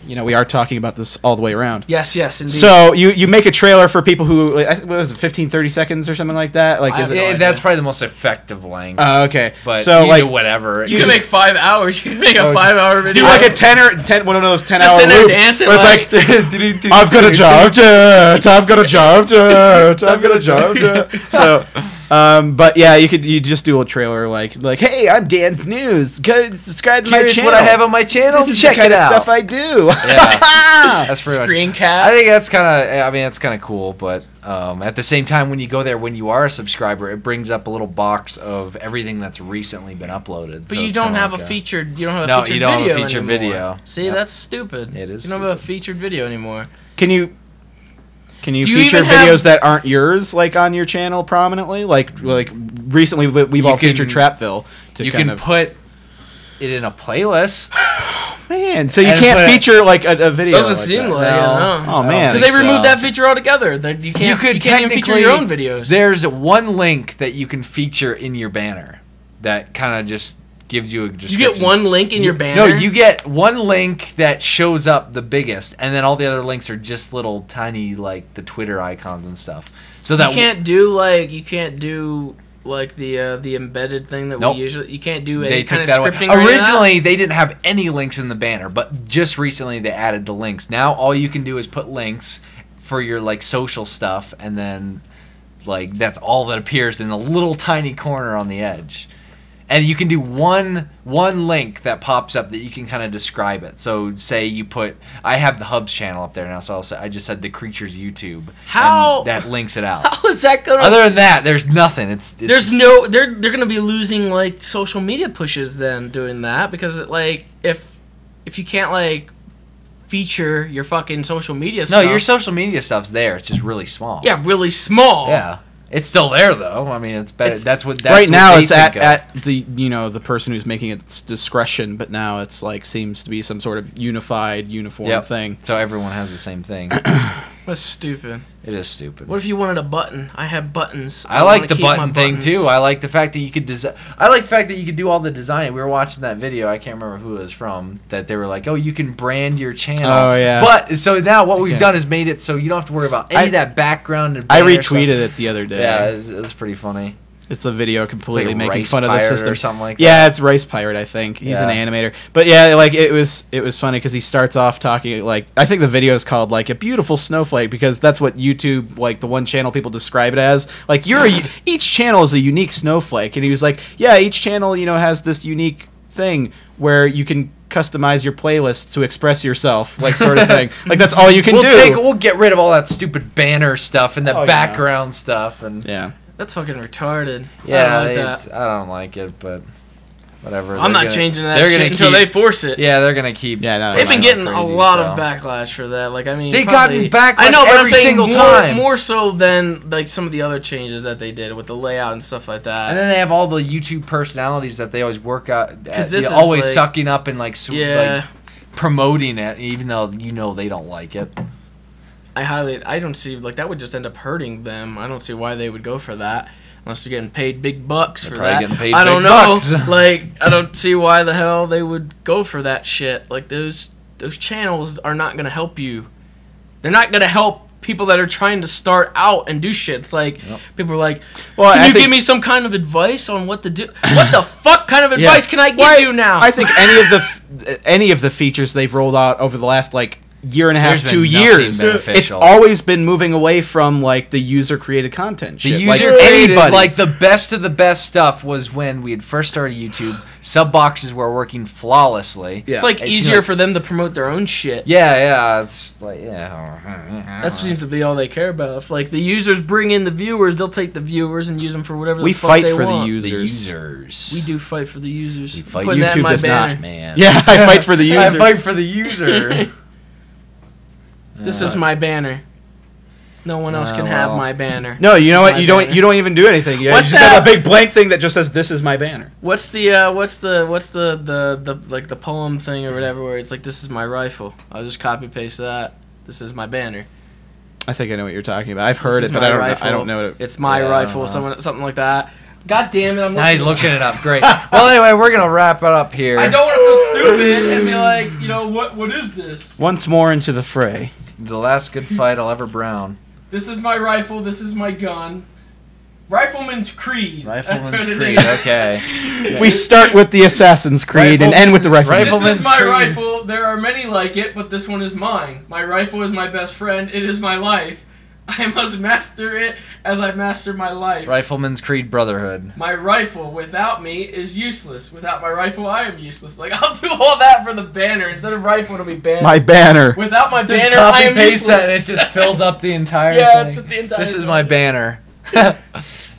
you know, we are talking about this all the way around. Yes, indeed. So you make a trailer for people who, like, what was it, 15, 30 seconds or something like that? Like, is it? That's probably the most effective length. Okay. But so you like do whatever. You can make 5 hours. You can make a 5-hour video. do like a 10 one of those 10-hour Just in there loops dancing where like it's like I've got a job, I've got a job, I've got a job. So, but yeah, you just do a trailer like hey, I'm Dan's News. Go subscribe to my channel. What I have on my channel? This is Check the kind it of out. stuff I do. Yeah, that's pretty much. Screen cap. I think that's kind of. I mean, that's kind of cool, but at the same time, when you go there, when you are a subscriber, it brings up a little box of everything that's recently been uploaded. But so you it's don't kinda have like a featured. You don't have a No, featured you don't have a video featured anymore. video. See, Yep. that's stupid. It is You don't have a featured video anymore. Can you Do you feature even have- videos that aren't yours, like on your channel prominently? Like recently, we've all featured Trapville. You can put it in a playlist. Man, so you and can't put it- feature like a video. Doesn't like seem that. like it. No. No. Oh man, Because they think removed so. that feature altogether. That you can't. You can't even feature your own videos. There's one link that you can feature in your banner that kind of just gives you a you description. get one link in your banner. No, you get one link that shows up the biggest, and then all the other links are just little tiny, like the Twitter icons and stuff. So that You can't do like the embedded thing that Nope. we usually. You can't do they any took kind of that away. scripting. or any of that? Originally, they didn't have any links in the banner, but just recently they added the links. Now all you can do is put links for your like social stuff, and then like that's all that appears in a little tiny corner on the edge. And you can do one link that pops up that you can kind of describe it. So say you put, I have the Hubs channel up there now, so I just said the Creatures YouTube. How- and that links it out. How is that gonna? Other than that, there's nothing. It's There's no. They're gonna be losing like social media pushes then doing that because like if you can't like feature your fucking social media no, stuff. your social media stuff's there. It's just really small. Yeah, really small. Yeah. It's still there though. I mean, it's better. It's- That's what right now they it's think of. at the the person who's making its discretion, but now it's like seems to be some sort of uniform Yep. thing. So everyone has the same thing. That's stupid. It is stupid. What if you wanted a button? I have buttons. I like wanna the keep my button thing buttons. too. I like the fact that you could design. I like the fact that you could do all the design. We were watching that video. I can't remember who it was from. That they were like, "Oh, you can brand your channel." Oh, yeah. But so now what we've Okay. done is made it so you don't have to worry about any of that background. And I banner retweeted stuff. it the other day. Yeah, it was pretty funny. It's a video completely like making Rice fun of the Pirate system or something like Yeah, that. it's Rice Pirate, I think. He's an Yeah. animator. But yeah, like it was funny because he starts off talking like I think the video is called like a beautiful snowflake because that's what YouTube like the one channel people describe it as. Like each channel is a unique snowflake, and he was like, yeah, each channel has this unique thing where you can customize your playlists to express yourself, like sort of thing. Like that's all you can do. We'll get rid of all that stupid banner stuff and the Oh, yeah. background stuff and Yeah. That's fucking retarded. yeah, I don't like that. I don't like it, but whatever. I'm They're not changing that they're shit gonna until keep- they force it. Yeah, they're gonna keep. Yeah, no, They've been pushing getting like a crazy, lot so. of backlash for that. Like, I mean, They've probably- gotten backlash I know, but every I'm saying single more, time. more so than like some of the other changes that they did with the layout and stuff like that. And then they have all the YouTube personalities that they always work out. 'Cause this is always like- sucking up and like, Yeah. like promoting it, even though they don't like it. I don't see like that would just end up hurting them. I don't see why they would go for that unless they're getting paid big bucks They're for probably that. getting paid I don't big know. bucks. Like I don't see why the hell they would go for that shit. Like those channels are not gonna help you. They're not gonna help people that are trying to start out and do shit. It's like people are like, Well, can I you think- give me some kind of advice on what to do? What the fuck kind of Yeah. advice can I give Well, you now? I think any of the features they've rolled out over the last like year and a half, There's 2 been nothing years, beneficial. it's always been moving away from like the user created content. The Shit. user like created, anybody. like the best of the best stuff was when we had first started YouTube. Sub boxes were working flawlessly. Yeah. it's like It's easier like- for them to promote their own shit. Yeah, it's like yeah. That seems to be all they care about. If like the users bring in the viewers, they'll take the viewers and use them for whatever we the fuck fight they for want. the The users. users. We do fight for the users. We fight. Putting that in YouTube my does banner. not. Man. Yeah, I fight for the user. I fight for the user. This is my banner. No one else can have my banner. No, This you know is what? my You don't. banner. You don't even do anything. You What's just have that? a big blank thing that just says, "This is my banner." What's the like the poem thing or whatever where it's like this is my rifle? I'll just copy paste that. This is my banner. I think I know what you're talking about. I've heard This it, is but I my don't. rifle. I don't know what it. It's my Yeah, I don't rifle. know. Something like that. God damn it! I'm Now he's looking it up. Great. Well, anyway, we're gonna wrap it up here. I don't want to feel stupid and be like, you know, what is this? Once more into the fray. The last good fight I'll ever brown. This is my rifle. This is my gun. Rifleman's Creed. Rifleman's That's what it Creed. is. Okay. We start with the Assassin's Creed and end with the Rifleman's. This is my Creed. rifle. There are many like it, but this one is mine. My rifle is my best friend. It is my life. I must master it as I master my life. Rifleman's Creed Brotherhood. My rifle without me is useless. Without my rifle, I am useless. Like, I'll do all that for the banner. Instead of rifle, it'll be banner. My banner. Without my Just banner, copy I am paste useless. that and it just fills up the entire Yeah, thing. it's just the entire This is thing. my banner. The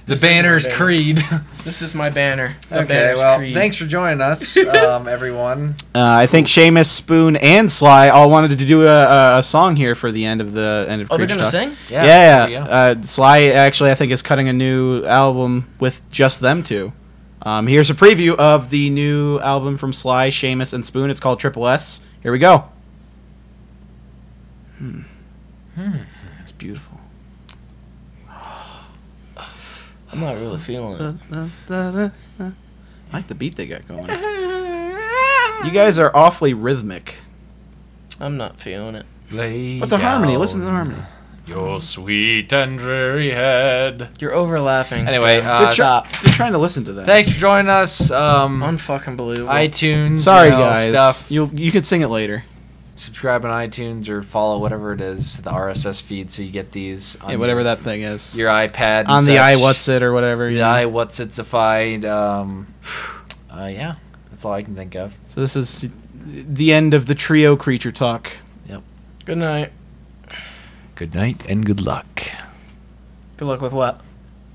This is my banner's banner. Creed. This is my banner. The Okay, banner's well, Creed. thanks for joining us, everyone. I think Seamus, Spoon, and Sly all wanted to do a song here for the end of Oh, Creature they're gonna Talk. sing? Yeah. there you go. Sly actually, I think, is cutting a new album with just them two. Here's a preview of the new album from Sly, Seamus, and Spoon. It's called Triple S. Here we go. It's beautiful. I'm not really feeling it. I like the beat they got going. You guys are awfully rhythmic. I'm not feeling it. But the harmony, listen to the harmony. Your sweet and dreary head. You're overlapping. Anyway, stop. They're trying to listen to that. thanks for joining us. Unfucking believable. iTunes. Sorry, you know, guys. Stuff. You can sing it later. Subscribe on iTunes or follow whatever it is, the RSS feed, so you get these on Yeah, whatever that thing is. your iPad. And On the such. iWhat's It or whatever. The Yeah. iWhat's-Itsified. Yeah, that's all I can think of. So this is the end of the trio Creature Talk. Good night. Good night and good luck. Good luck with what?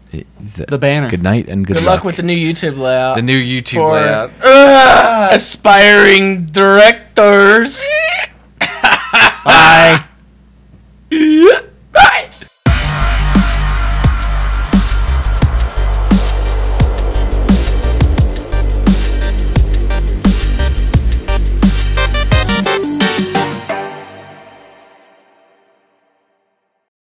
The banner. Good night and good Good luck with the new YouTube layout. the new YouTube for layout. aspiring directors. Bye.